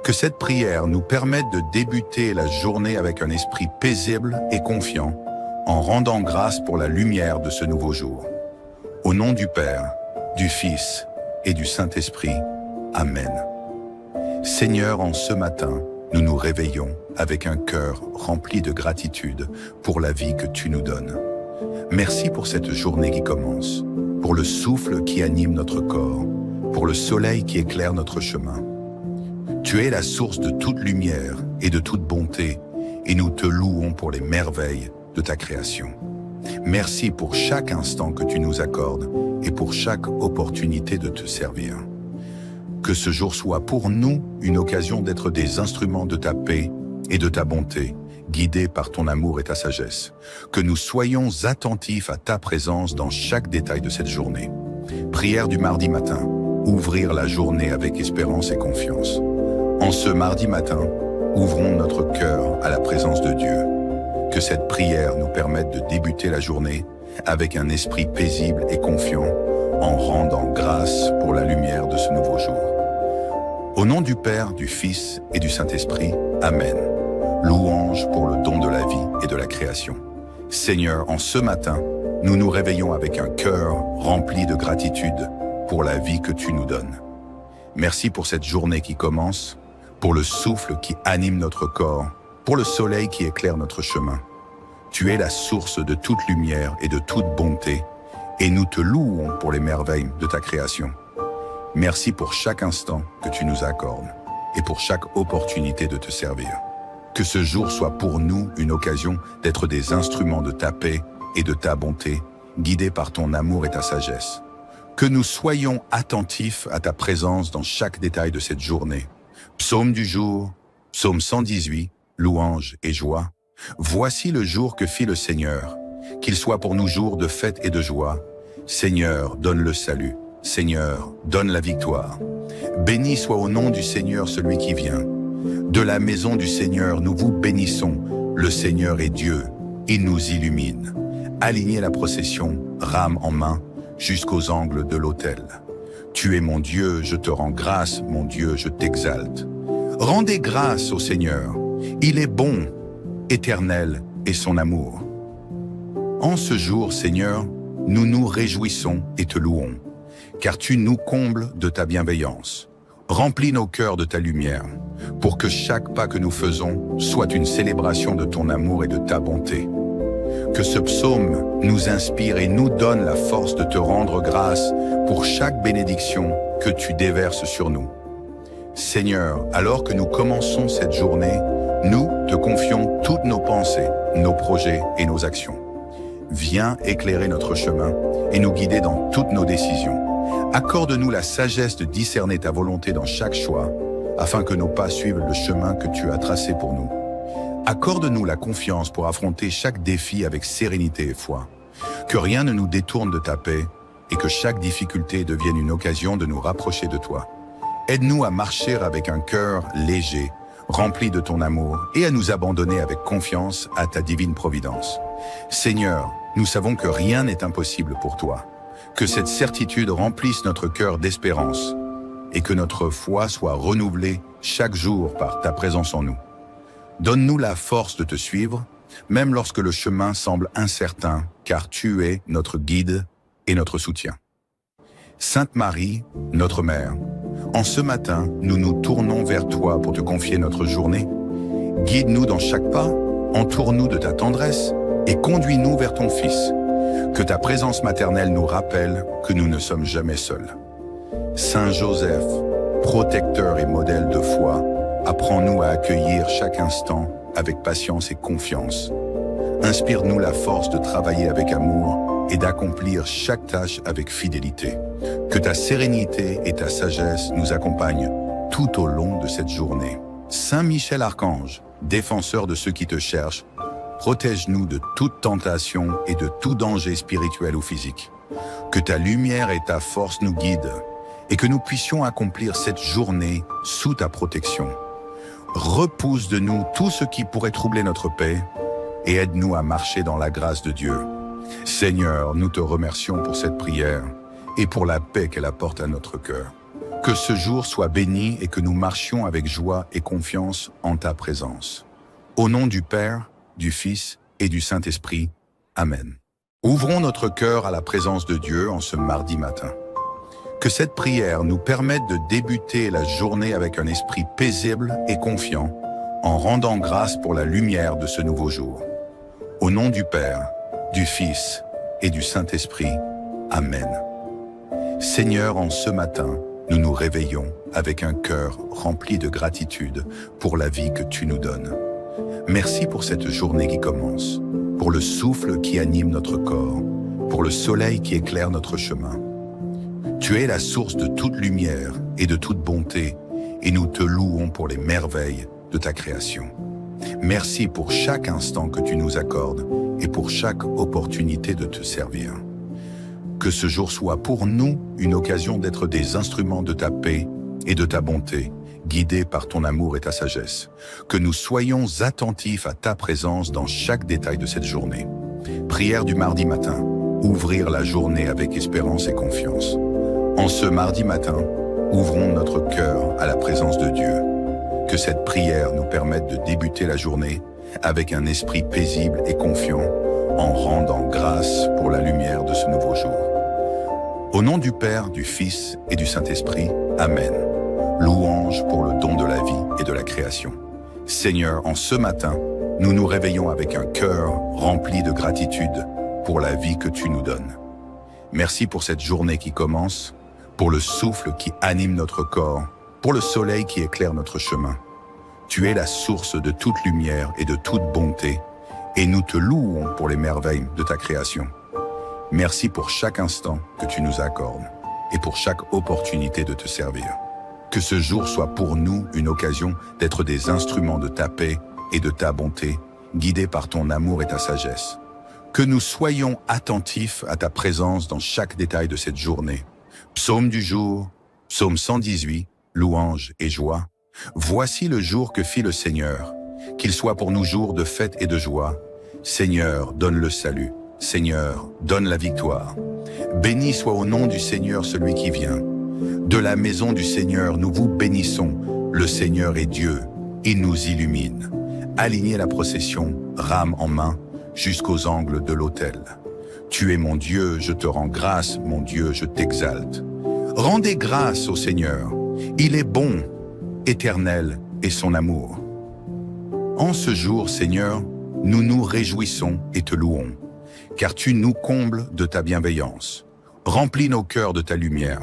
Que cette prière nous permette de débuter la journée avec un esprit paisible et confiant, en rendant grâce pour la lumière de ce nouveau jour. Au nom du Père, du Fils et du Saint-Esprit. Amen. Seigneur, en ce matin, nous nous réveillons avec un cœur rempli de gratitude pour la vie que tu nous donnes. Merci pour cette journée qui commence, pour le souffle qui anime notre corps, pour le soleil qui éclaire notre chemin. Tu es la source de toute lumière et de toute bonté, et nous te louons pour les merveilles de ta création. Merci pour chaque instant que tu nous accordes et pour chaque opportunité de te servir. Que ce jour soit pour nous une occasion d'être des instruments de ta paix et de ta bonté, guidés par ton amour et ta sagesse. Que nous soyons attentifs à ta présence dans chaque détail de cette journée. Prière du mardi matin, ouvrir la journée avec espérance et confiance. En ce mardi matin, ouvrons notre cœur à la présence de Dieu. Que cette prière nous permette de débuter la journée avec un esprit paisible et confiant, en rendant grâce pour la lumière de ce nouveau jour. Au nom du Père, du Fils et du Saint-Esprit, Amen. Louange pour le don de la vie et de la création. Seigneur, en ce matin, nous nous réveillons avec un cœur rempli de gratitude pour la vie que tu nous donnes. Merci pour cette journée qui commence, pour le souffle qui anime notre corps, pour le soleil qui éclaire notre chemin. Tu es la source de toute lumière et de toute bonté, et nous te louons pour les merveilles de ta création. Merci pour chaque instant que tu nous accordes et pour chaque opportunité de te servir. Que ce jour soit pour nous une occasion d'être des instruments de ta paix et de ta bonté, guidés par ton amour et ta sagesse. Que nous soyons attentifs à ta présence dans chaque détail de cette journée. Psaume du jour, psaume 118, louange et joie. Voici le jour que fit le Seigneur, qu'il soit pour nous jour de fête et de joie. Seigneur, donne le salut. Seigneur, donne la victoire. Béni soit au nom du Seigneur celui qui vient. De la maison du Seigneur, nous vous bénissons. Le Seigneur est Dieu, il nous illumine. Alignez la procession, rame en main, jusqu'aux angles de l'autel. Tu es mon Dieu, je te rends grâce, mon Dieu, je t'exalte. Rendez grâce au Seigneur, il est bon, éternel est son amour. En ce jour, Seigneur, nous nous réjouissons et te louons, car tu nous combles de ta bienveillance. Remplis nos cœurs de ta lumière, pour que chaque pas que nous faisons soit une célébration de ton amour et de ta bonté. Que ce psaume nous inspire et nous donne la force de te rendre grâce pour chaque bénédiction que tu déverses sur nous. Seigneur, alors que nous commençons cette journée, nous te confions toutes nos pensées, nos projets et nos actions. Viens éclairer notre chemin et nous guider dans toutes nos décisions. Accorde-nous la sagesse de discerner ta volonté dans chaque choix, afin que nos pas suivent le chemin que tu as tracé pour nous. Accorde-nous la confiance pour affronter chaque défi avec sérénité et foi. Que rien ne nous détourne de ta paix et que chaque difficulté devienne une occasion de nous rapprocher de toi. Aide-nous à marcher avec un cœur léger, remplis de ton amour, et à nous abandonner avec confiance à ta divine providence. Seigneur, nous savons que rien n'est impossible pour toi. Que cette certitude remplisse notre cœur d'espérance et que notre foi soit renouvelée chaque jour par ta présence en nous. Donne-nous la force de te suivre, même lorsque le chemin semble incertain, car tu es notre guide et notre soutien. Sainte Marie, notre Mère, en ce matin, nous nous tournons vers toi pour te confier notre journée. Guide-nous dans chaque pas, entoure-nous de ta tendresse et conduis-nous vers ton Fils. Que ta présence maternelle nous rappelle que nous ne sommes jamais seuls. Saint Joseph, protecteur et modèle de foi, apprends-nous à accueillir chaque instant avec patience et confiance. Inspire-nous la force de travailler avec amour et d'accomplir chaque tâche avec fidélité. Que ta sérénité et ta sagesse nous accompagnent tout au long de cette journée. Saint Michel Archange, défenseur de ceux qui te cherchent, protège-nous de toute tentation et de tout danger spirituel ou physique. Que ta lumière et ta force nous guident et que nous puissions accomplir cette journée sous ta protection. Repousse de nous tout ce qui pourrait troubler notre paix et aide-nous à marcher dans la grâce de Dieu. Seigneur, nous te remercions pour cette prière et pour la paix qu'elle apporte à notre cœur. Que ce jour soit béni et que nous marchions avec joie et confiance en ta présence. Au nom du Père, du Fils et du Saint-Esprit. Amen. Ouvrons notre cœur à la présence de Dieu en ce mardi matin. Que cette prière nous permette de débuter la journée avec un esprit paisible et confiant, en rendant grâce pour la lumière de ce nouveau jour. Au nom du Père, du Fils et du Saint-Esprit. Amen. Seigneur, en ce matin, nous nous réveillons avec un cœur rempli de gratitude pour la vie que tu nous donnes. Merci pour cette journée qui commence, pour le souffle qui anime notre corps, pour le soleil qui éclaire notre chemin. Tu es la source de toute lumière et de toute bonté, et nous te louons pour les merveilles de ta création. Merci pour chaque instant que tu nous accordes et pour chaque opportunité de te servir. Que ce jour soit pour nous une occasion d'être des instruments de ta paix et de ta bonté, guidés par ton amour et ta sagesse. Que nous soyons attentifs à ta présence dans chaque détail de cette journée. Prière du mardi matin, ouvrir la journée avec espérance et confiance. En ce mardi matin, ouvrons notre cœur à la présence de Dieu. Que cette prière nous permette de débuter la journée avec un esprit paisible et confiant, en rendant grâce pour la lumière de ce nouveau jour. Au nom du Père, du Fils et du Saint-Esprit. Amen. Louange pour le don de la vie et de la création. Seigneur, en ce matin, nous nous réveillons avec un cœur rempli de gratitude pour la vie que tu nous donnes. Merci pour cette journée qui commence, pour le souffle qui anime notre corps, pour le soleil qui éclaire notre chemin. Tu es la source de toute lumière et de toute bonté, et nous te louons pour les merveilles de ta création. Merci pour chaque instant que tu nous accordes et pour chaque opportunité de te servir. Que ce jour soit pour nous une occasion d'être des instruments de ta paix et de ta bonté, guidés par ton amour et ta sagesse. Que nous soyons attentifs à ta présence dans chaque détail de cette journée. Psaume du jour, psaume 118, louange et joie. Voici le jour que fit le Seigneur, qu'il soit pour nous jour de fête et de joie. Seigneur, donne le salut. Seigneur, donne la victoire. Béni soit au nom du Seigneur celui qui vient. De la maison du Seigneur, nous vous bénissons. Le Seigneur est Dieu, il nous illumine. Alignez la procession, rame en main, jusqu'aux angles de l'autel. Tu es mon Dieu, je te rends grâce, mon Dieu, je t'exalte. Rendez grâce au Seigneur, il est bon, éternel est son amour. En ce jour, Seigneur, nous nous réjouissons et te louons, car tu nous combles de ta bienveillance. Remplis nos cœurs de ta lumière,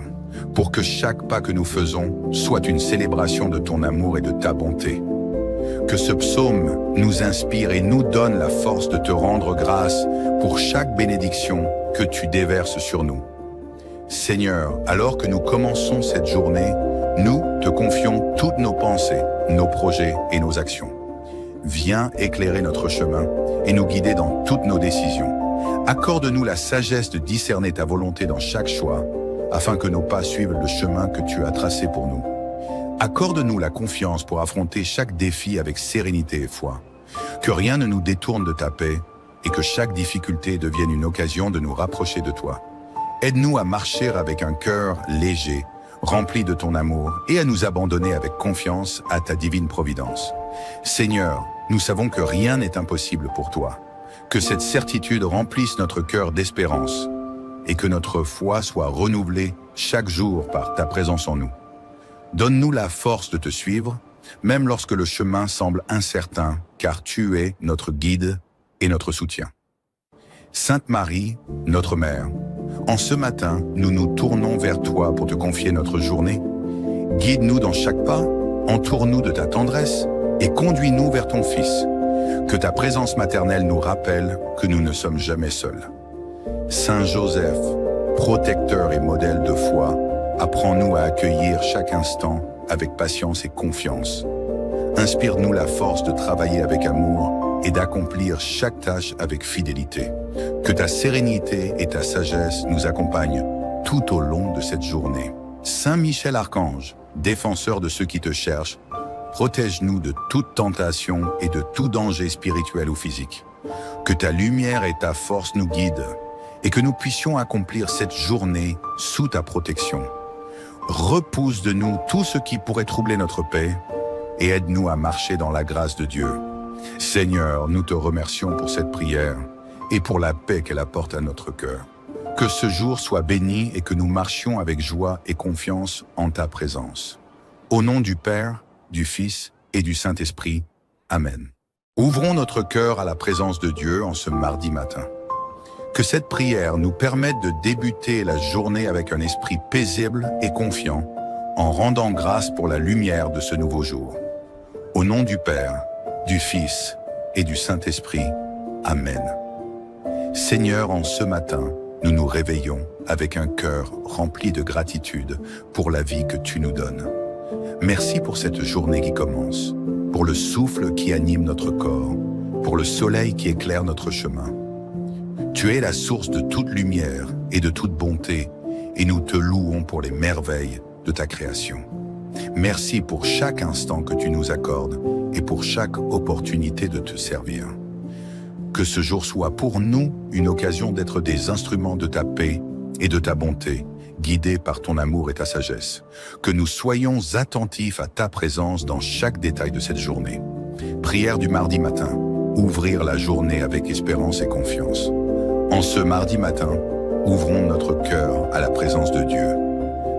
pour que chaque pas que nous faisons soit une célébration de ton amour et de ta bonté. Que ce psaume nous inspire et nous donne la force de te rendre grâce pour chaque bénédiction que tu déverses sur nous. Seigneur, alors que nous commençons cette journée, nous te confions toutes nos pensées, nos projets et nos actions. Viens éclairer notre chemin et nous guider dans toutes nos décisions. Accorde-nous la sagesse de discerner ta volonté dans chaque choix, afin que nos pas suivent le chemin que tu as tracé pour nous. Accorde-nous la confiance pour affronter chaque défi avec sérénité et foi. Que rien ne nous détourne de ta paix et que chaque difficulté devienne une occasion de nous rapprocher de toi. Aide-nous à marcher avec un cœur léger, rempli de ton amour, et à nous abandonner avec confiance à ta divine providence. Seigneur, nous savons que rien n'est impossible pour toi. Que cette certitude remplisse notre cœur d'espérance et que notre foi soit renouvelée chaque jour par ta présence en nous. Donne-nous la force de te suivre, même lorsque le chemin semble incertain, car tu es notre guide et notre soutien. Sainte Marie, notre Mère, en ce matin, nous nous tournons vers toi pour te confier notre journée. Guide-nous dans chaque pas, entoure-nous de ta tendresse et conduis-nous vers ton Fils. Que ta présence maternelle nous rappelle que nous ne sommes jamais seuls. Saint Joseph, protecteur et modèle de foi, apprends-nous à accueillir chaque instant avec patience et confiance. Inspire-nous la force de travailler avec amour et d'accomplir chaque tâche avec fidélité. Que ta sérénité et ta sagesse nous accompagnent tout au long de cette journée. Saint Michel Archange, défenseur de ceux qui te cherchent, protège-nous de toute tentation et de tout danger spirituel ou physique. Que ta lumière et ta force nous guident et que nous puissions accomplir cette journée sous ta protection. Repousse de nous tout ce qui pourrait troubler notre paix et aide-nous à marcher dans la grâce de Dieu. Seigneur, nous te remercions pour cette prière et pour la paix qu'elle apporte à notre cœur. Que ce jour soit béni et que nous marchions avec joie et confiance en ta présence. Au nom du Père, du Fils et du Saint-Esprit. Amen. Ouvrons notre cœur à la présence de Dieu en ce mardi matin. Que cette prière nous permette de débuter la journée avec un esprit paisible et confiant, en rendant grâce pour la lumière de ce nouveau jour. Au nom du Père, du Fils et du Saint-Esprit. Amen. Seigneur, en ce matin, nous nous réveillons avec un cœur rempli de gratitude pour la vie que tu nous donnes. Merci pour cette journée qui commence, pour le souffle qui anime notre corps, pour le soleil qui éclaire notre chemin. Tu es la source de toute lumière et de toute bonté, et nous te louons pour les merveilles de ta création. Merci pour chaque instant que tu nous accordes et pour chaque opportunité de te servir. Que ce jour soit pour nous une occasion d'être des instruments de ta paix et de ta bonté, guidés par ton amour et ta sagesse. Que nous soyons attentifs à ta présence dans chaque détail de cette journée. Prière du mardi matin, ouvrir la journée avec espérance et confiance. En ce mardi matin, ouvrons notre cœur à la présence de Dieu.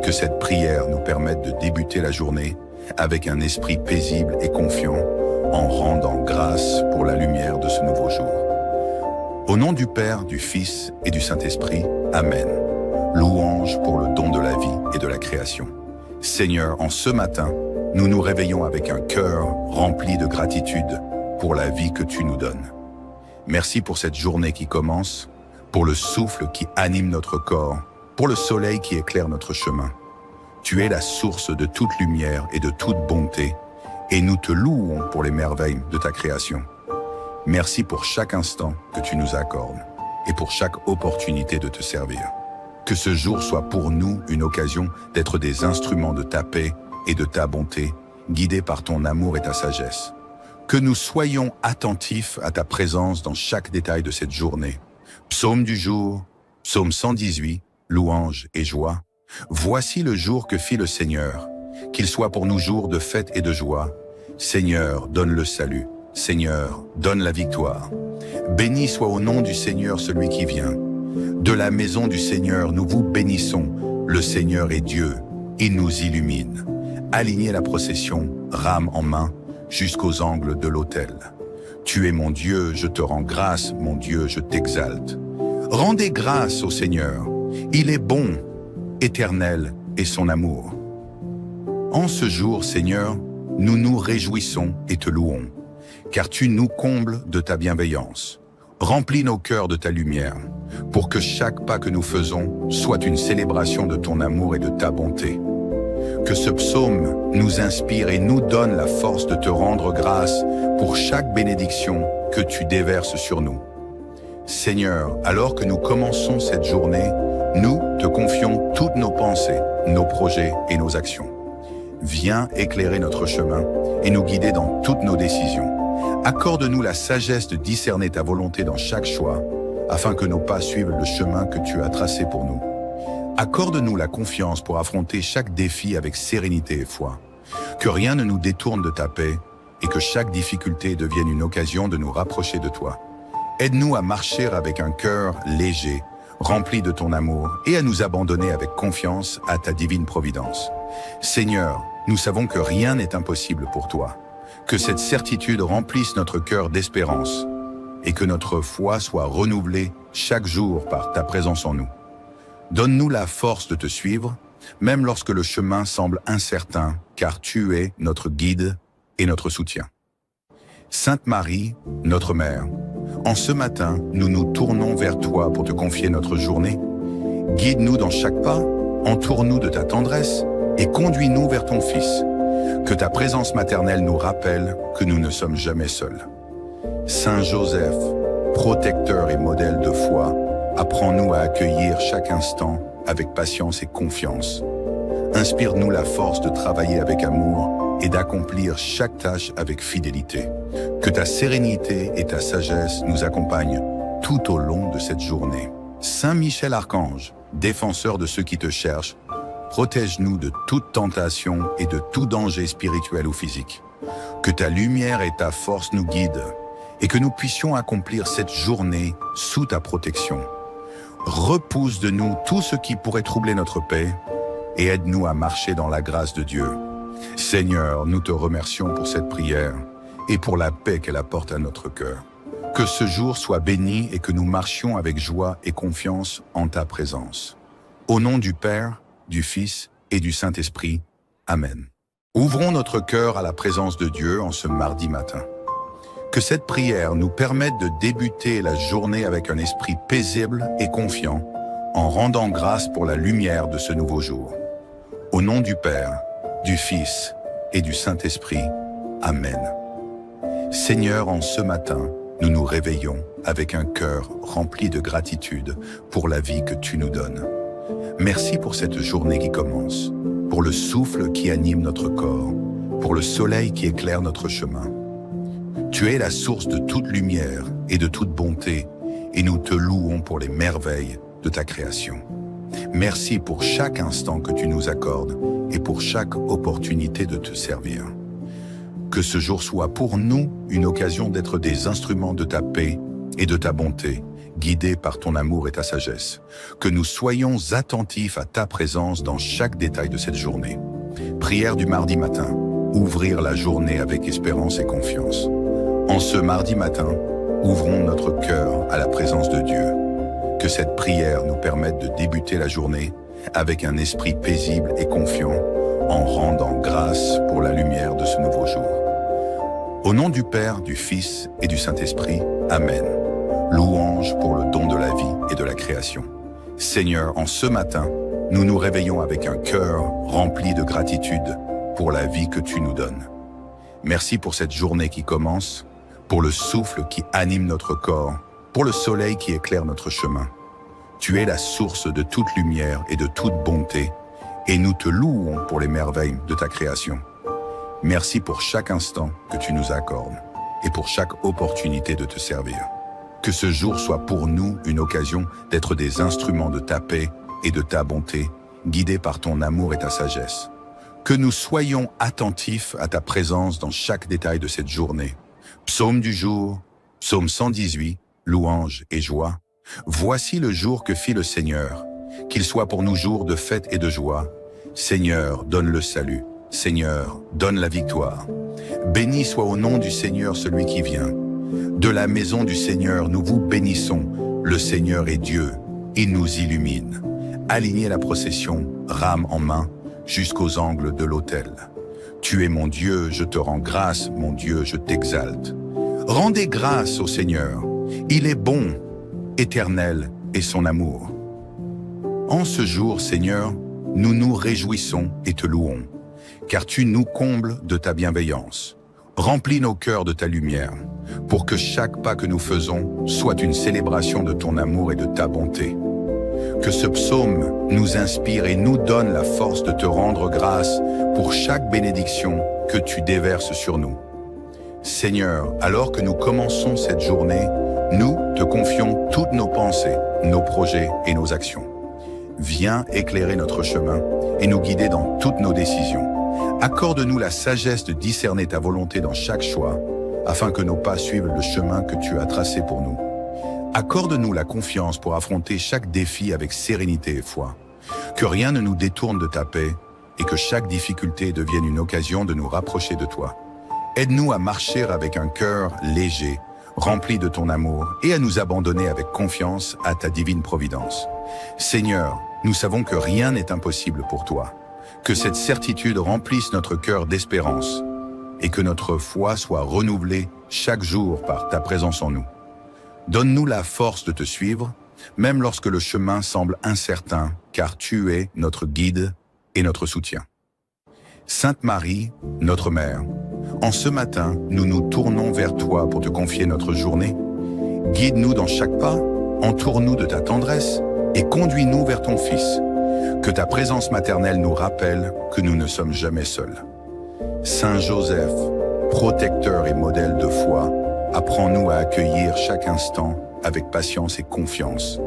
Que cette prière nous permette de débuter la journée avec un esprit paisible et confiant, en rendant grâce pour la lumière de ce nouveau jour. Au nom du Père, du Fils et du Saint-Esprit, Amen. Louange pour le don de la vie et de la création. Seigneur, en ce matin, nous nous réveillons avec un cœur rempli de gratitude pour la vie que tu nous donnes. Merci pour cette journée qui commence, pour le souffle qui anime notre corps, pour le soleil qui éclaire notre chemin. Tu es la source de toute lumière et de toute bonté, et nous te louons pour les merveilles de ta création. Merci pour chaque instant que tu nous accordes et pour chaque opportunité de te servir. Que ce jour soit pour nous une occasion d'être des instruments de ta paix et de ta bonté, guidés par ton amour et ta sagesse. Que nous soyons attentifs à ta présence dans chaque détail de cette journée. Psaume du jour, psaume 118, louange et joie. Voici le jour que fit le Seigneur, qu'il soit pour nous jour de fête et de joie. Seigneur, donne le salut. Seigneur, donne la victoire. Béni soit au nom du Seigneur celui qui vient. De la maison du Seigneur, nous vous bénissons. Le Seigneur est Dieu, il nous illumine. Alignez la procession, rame en main, jusqu'aux angles de l'autel. Tu es mon Dieu, je te rends grâce, mon Dieu, je t'exalte. Rendez grâce au Seigneur, il est bon, éternel est son amour. En ce jour, Seigneur, nous nous réjouissons et te louons, car tu nous combles de ta bienveillance. Remplis nos cœurs de ta lumière, pour que chaque pas que nous faisons soit une célébration de ton amour et de ta bonté. Que ce psaume nous inspire et nous donne la force de te rendre grâce pour chaque bénédiction que tu déverses sur nous. Seigneur, alors que nous commençons cette journée, nous te confions toutes nos pensées, nos projets et nos actions. viens éclairer notre chemin et nous guider dans toutes nos décisions. Accorde-nous la sagesse de discerner ta volonté dans chaque choix, afin que nos pas suivent le chemin que tu as tracé pour nous. Accorde-nous la confiance pour affronter chaque défi avec sérénité et foi. Que rien ne nous détourne de ta paix et que chaque difficulté devienne une occasion de nous rapprocher de toi. Aide-nous à marcher avec un cœur léger, rempli de ton amour, et à nous abandonner avec confiance à ta divine providence. Seigneur, nous savons que rien n'est impossible pour toi. Que cette certitude remplisse notre cœur d'espérance et que notre foi soit renouvelée chaque jour par ta présence en nous. Donne-nous la force de te suivre, même lorsque le chemin semble incertain, car tu es notre guide et notre soutien. Sainte Marie, notre Mère, en ce matin, nous nous tournons vers toi pour te confier notre journée. Guide-nous dans chaque pas, entoure-nous de ta tendresse et conduis-nous vers ton Fils. Que ta présence maternelle nous rappelle que nous ne sommes jamais seuls. Saint Joseph, protecteur et modèle de foi, apprends-nous à accueillir chaque instant avec patience et confiance. Inspire-nous la force de travailler avec amour et d'accomplir chaque tâche avec fidélité. Que ta sérénité et ta sagesse nous accompagnent tout au long de cette journée. Saint Michel Archange, défenseur de ceux qui te cherchent, protège-nous de toute tentation et de tout danger spirituel ou physique. Que ta lumière et ta force nous guident et que nous puissions accomplir cette journée sous ta protection. Repousse de nous tout ce qui pourrait troubler notre paix et aide-nous à marcher dans la grâce de Dieu. Seigneur, nous te remercions pour cette prière et pour la paix qu'elle apporte à notre cœur. Que ce jour soit béni et que nous marchions avec joie et confiance en ta présence. Au nom du Père, du Fils et du Saint-Esprit. Amen. Ouvrons notre cœur à la présence de Dieu en ce mardi matin. Que cette prière nous permette de débuter la journée avec un esprit paisible et confiant, en rendant grâce pour la lumière de ce nouveau jour. Au nom du Père, du Fils et du Saint-Esprit. Amen. Seigneur, en ce matin, nous nous réveillons avec un cœur rempli de gratitude pour la vie que tu nous donnes. Merci pour cette journée qui commence, pour le souffle qui anime notre corps, pour le soleil qui éclaire notre chemin. Tu es la source de toute lumière et de toute bonté, et nous te louons pour les merveilles de ta création. Merci pour chaque instant que tu nous accordes et pour chaque opportunité de te servir. Que ce jour soit pour nous une occasion d'être des instruments de ta paix et de ta bonté, guidés par ton amour et ta sagesse. Que nous soyons attentifs à ta présence dans chaque détail de cette journée. Prière du mardi matin, ouvrir la journée avec espérance et confiance. En ce mardi matin, ouvrons notre cœur à la présence de Dieu. Que cette prière nous permette de débuter la journée avec un esprit paisible et confiant, en rendant grâce pour la lumière de ce nouveau jour. Au nom du Père, du Fils et du Saint-Esprit. Amen. Louange pour le don de la vie et de la création. Seigneur, en ce matin, nous nous réveillons avec un cœur rempli de gratitude pour la vie que tu nous donnes. Merci pour cette journée qui commence, pour le souffle qui anime notre corps, pour le soleil qui éclaire notre chemin. Tu es la source de toute lumière et de toute bonté, et nous te louons pour les merveilles de ta création. Merci pour chaque instant que tu nous accordes et pour chaque opportunité de te servir. Que ce jour soit pour nous une occasion d'être des instruments de ta paix et de ta bonté, guidés par ton amour et ta sagesse. Que nous soyons attentifs à ta présence dans chaque détail de cette journée. Psaume du jour, psaume 118, louange et joie. Voici le jour que fit le Seigneur, qu'il soit pour nous jour de fête et de joie. Seigneur, donne le salut. Seigneur, donne la victoire. Béni soit au nom du Seigneur celui qui vient. De la maison du Seigneur, nous vous bénissons. Le Seigneur est Dieu, il nous illumine. Alignez la procession, rame en main, jusqu'aux angles de l'autel. Tu es mon Dieu, je te rends grâce, mon Dieu, je t'exalte. Rendez grâce au Seigneur, il est bon, éternel est son amour. En ce jour, Seigneur, nous nous réjouissons et te louons, car tu nous combles de ta bienveillance. Remplis nos cœurs de ta lumière, pour que chaque pas que nous faisons soit une célébration de ton amour et de ta bonté. Que ce psaume nous inspire et nous donne la force de te rendre grâce pour chaque bénédiction que tu déverses sur nous. Seigneur, alors que nous commençons cette journée, nous te confions toutes nos pensées, nos projets et nos actions. Viens éclairer notre chemin et nous guider dans toutes nos décisions. Accorde-nous la sagesse de discerner ta volonté dans chaque choix, afin que nos pas suivent le chemin que tu as tracé pour nous. Accorde-nous la confiance pour affronter chaque défi avec sérénité et foi. Que rien ne nous détourne de ta paix et que chaque difficulté devienne une occasion de nous rapprocher de toi. Aide-nous à marcher avec un cœur léger, rempli de ton amour, et à nous abandonner avec confiance à ta divine providence. Seigneur, nous savons que rien n'est impossible pour toi. Que cette certitude remplisse notre cœur d'espérance et que notre foi soit renouvelée chaque jour par ta présence en nous. Donne-nous la force de te suivre, même lorsque le chemin semble incertain, car tu es notre guide et notre soutien. Sainte Marie, notre Mère, en ce matin, nous nous tournons vers toi pour te confier notre journée. Guide-nous dans chaque pas, entoure-nous de ta tendresse et conduis-nous vers ton Fils. Que ta présence maternelle nous rappelle que nous ne sommes jamais seuls. Saint Joseph, protecteur et modèle de foi, apprends-nous à accueillir chaque instant avec patience et confiance.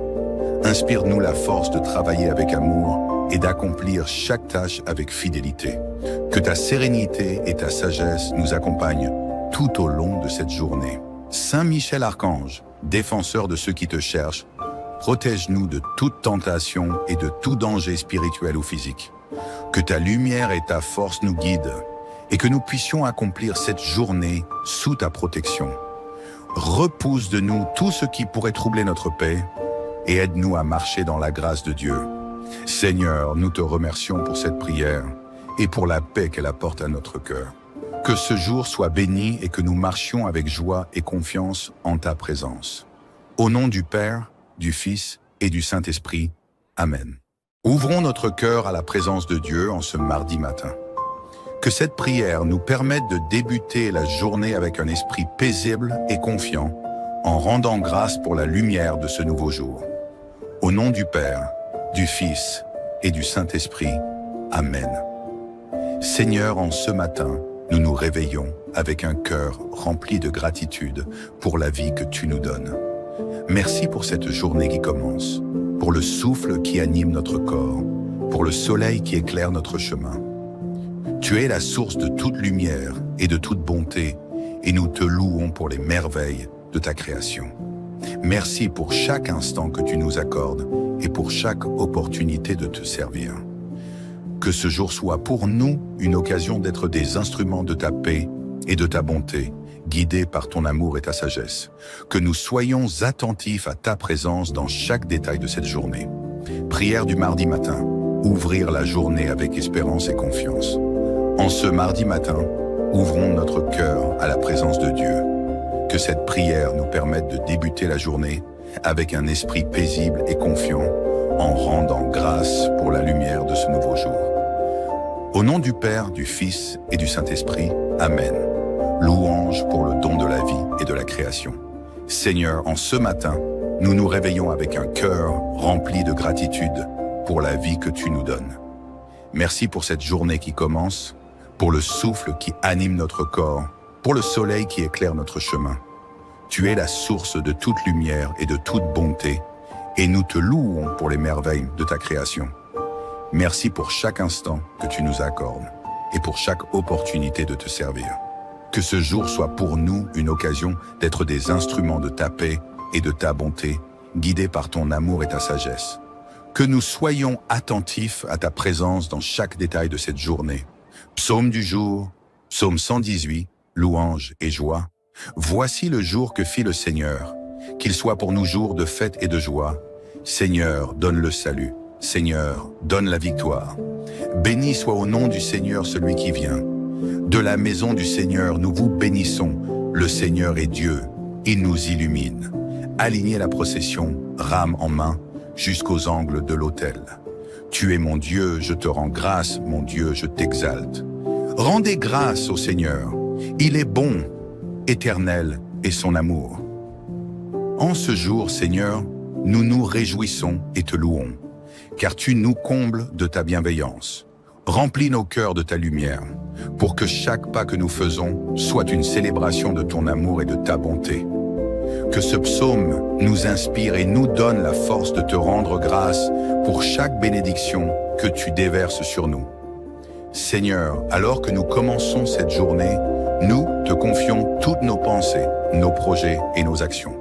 Inspire-nous la force de travailler avec amour et d'accomplir chaque tâche avec fidélité. Que ta sérénité et ta sagesse nous accompagnent tout au long de cette journée. Saint Michel Archange, défenseur de ceux qui te cherchent, protège-nous de toute tentation et de tout danger spirituel ou physique. Que ta lumière et ta force nous guident et que nous puissions accomplir cette journée sous ta protection. Repousse de nous tout ce qui pourrait troubler notre paix et aide-nous à marcher dans la grâce de Dieu. Seigneur, nous te remercions pour cette prière et pour la paix qu'elle apporte à notre cœur. Que ce jour soit béni et que nous marchions avec joie et confiance en ta présence. Au nom du Père, du Fils et du Saint-Esprit. Amen. Ouvrons notre cœur à la présence de Dieu en ce mardi matin. Que cette prière nous permette de débuter la journée avec un esprit paisible et confiant, en rendant grâce pour la lumière de ce nouveau jour. Au nom du Père, du Fils et du Saint-Esprit. Amen. Seigneur, en ce matin, nous nous réveillons avec un cœur rempli de gratitude pour la vie que tu nous donnes. Merci pour cette journée qui commence, pour le souffle qui anime notre corps, pour le soleil qui éclaire notre chemin. Tu es la source de toute lumière et de toute bonté, et nous te louons pour les merveilles de ta création. Merci pour chaque instant que tu nous accordes et pour chaque opportunité de te servir. Que ce jour soit pour nous une occasion d'être des instruments de ta paix et de ta bonté, guidés par ton amour et ta sagesse. Que nous soyons attentifs à ta présence dans chaque détail de cette journée. Prière du mardi matin, ouvrir la journée avec espérance et confiance. En ce mardi matin, ouvrons notre cœur à la présence de Dieu. Que cette prière nous permette de débuter la journée avec un esprit paisible et confiant, en rendant grâce pour la lumière de ce nouveau jour. Au nom du Père, du Fils et du Saint-Esprit. Amen. Louange pour le don de la vie et de la création. Seigneur, en ce matin, nous nous réveillons avec un cœur rempli de gratitude pour la vie que tu nous donnes. Merci pour cette journée qui commence, pour le souffle qui anime notre corps, pour le soleil qui éclaire notre chemin. Tu es la source de toute lumière et de toute bonté, et nous te louons pour les merveilles de ta création. Merci pour chaque instant que tu nous accordes et pour chaque opportunité de te servir. Que ce jour soit pour nous une occasion d'être des instruments de ta paix et de ta bonté, guidés par ton amour et ta sagesse. Que nous soyons attentifs à ta présence dans chaque détail de cette journée. Psaume du jour, psaume 118, louange et joie. Voici le jour que fit le Seigneur, qu'il soit pour nous jour de fête et de joie. Seigneur, donne le salut. Seigneur, donne la victoire. Béni soit au nom du Seigneur celui qui vient. De la maison du Seigneur, nous vous bénissons. Le Seigneur est Dieu, il nous illumine. Alignez la procession, rame en main, jusqu'aux angles de l'autel. Tu es mon Dieu, je te rends grâce, mon Dieu, je t'exalte. Rendez grâce au Seigneur, il est bon, éternel est son amour. En ce jour, Seigneur, nous nous réjouissons et te louons, car tu nous combles de ta bienveillance. Remplis nos cœurs de ta lumière, pour que chaque pas que nous faisons soit une célébration de ton amour et de ta bonté. Que ce psaume nous inspire et nous donne la force de te rendre grâce pour chaque bénédiction que tu déverses sur nous. Seigneur, alors que nous commençons cette journée, nous te confions toutes nos pensées, nos projets et nos actions.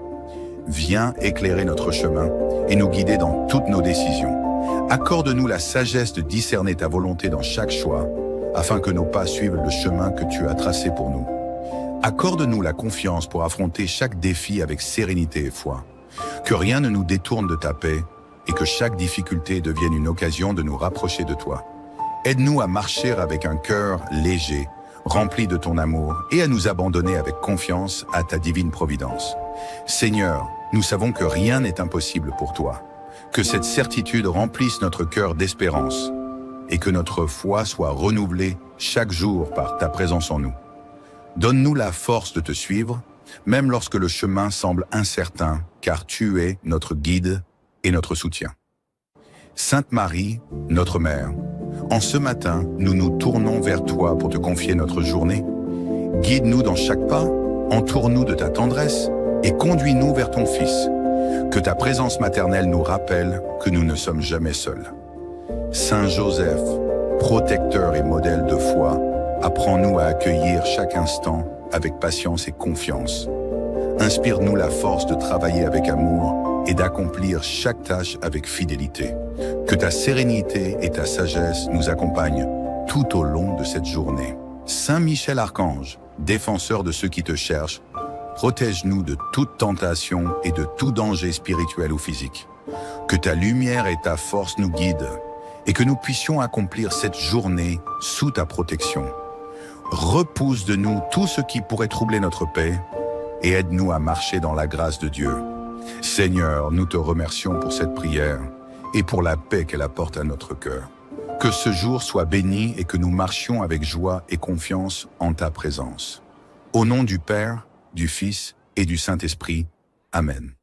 Viens éclairer notre chemin et nous guider dans toutes nos décisions. Accorde-nous la sagesse de discerner ta volonté dans chaque choix, afin que nos pas suivent le chemin que tu as tracé pour nous. Accorde-nous la confiance pour affronter chaque défi avec sérénité et foi. Que rien ne nous détourne de ta paix et que chaque difficulté devienne une occasion de nous rapprocher de toi. Aide-nous à marcher avec un cœur léger, rempli de ton amour, et à nous abandonner avec confiance à ta divine providence. Seigneur, nous savons que rien n'est impossible pour toi. Que cette certitude remplisse notre cœur d'espérance et que notre foi soit renouvelée chaque jour par ta présence en nous. Donne-nous la force de te suivre, même lorsque le chemin semble incertain, car tu es notre guide et notre soutien. Sainte Marie, notre Mère, en ce matin, nous nous tournons vers toi pour te confier notre journée. Guide-nous dans chaque pas, entoure-nous de ta tendresse et conduis-nous vers ton Fils. Que ta présence maternelle nous rappelle que nous ne sommes jamais seuls. Saint Joseph, protecteur et modèle de foi, apprends-nous à accueillir chaque instant avec patience et confiance. Inspire-nous la force de travailler avec amour et d'accomplir chaque tâche avec fidélité. Que ta sérénité et ta sagesse nous accompagnent tout au long de cette journée. Saint Michel Archange, défenseur de ceux qui te cherchent, protège-nous de toute tentation et de tout danger spirituel ou physique. Que ta lumière et ta force nous guident et que nous puissions accomplir cette journée sous ta protection. Repousse de nous tout ce qui pourrait troubler notre paix et aide-nous à marcher dans la grâce de Dieu. Seigneur, nous te remercions pour cette prière et pour la paix qu'elle apporte à notre cœur. Que ce jour soit béni et que nous marchions avec joie et confiance en ta présence. Au nom du Père, du Fils et du Saint-Esprit. Amen.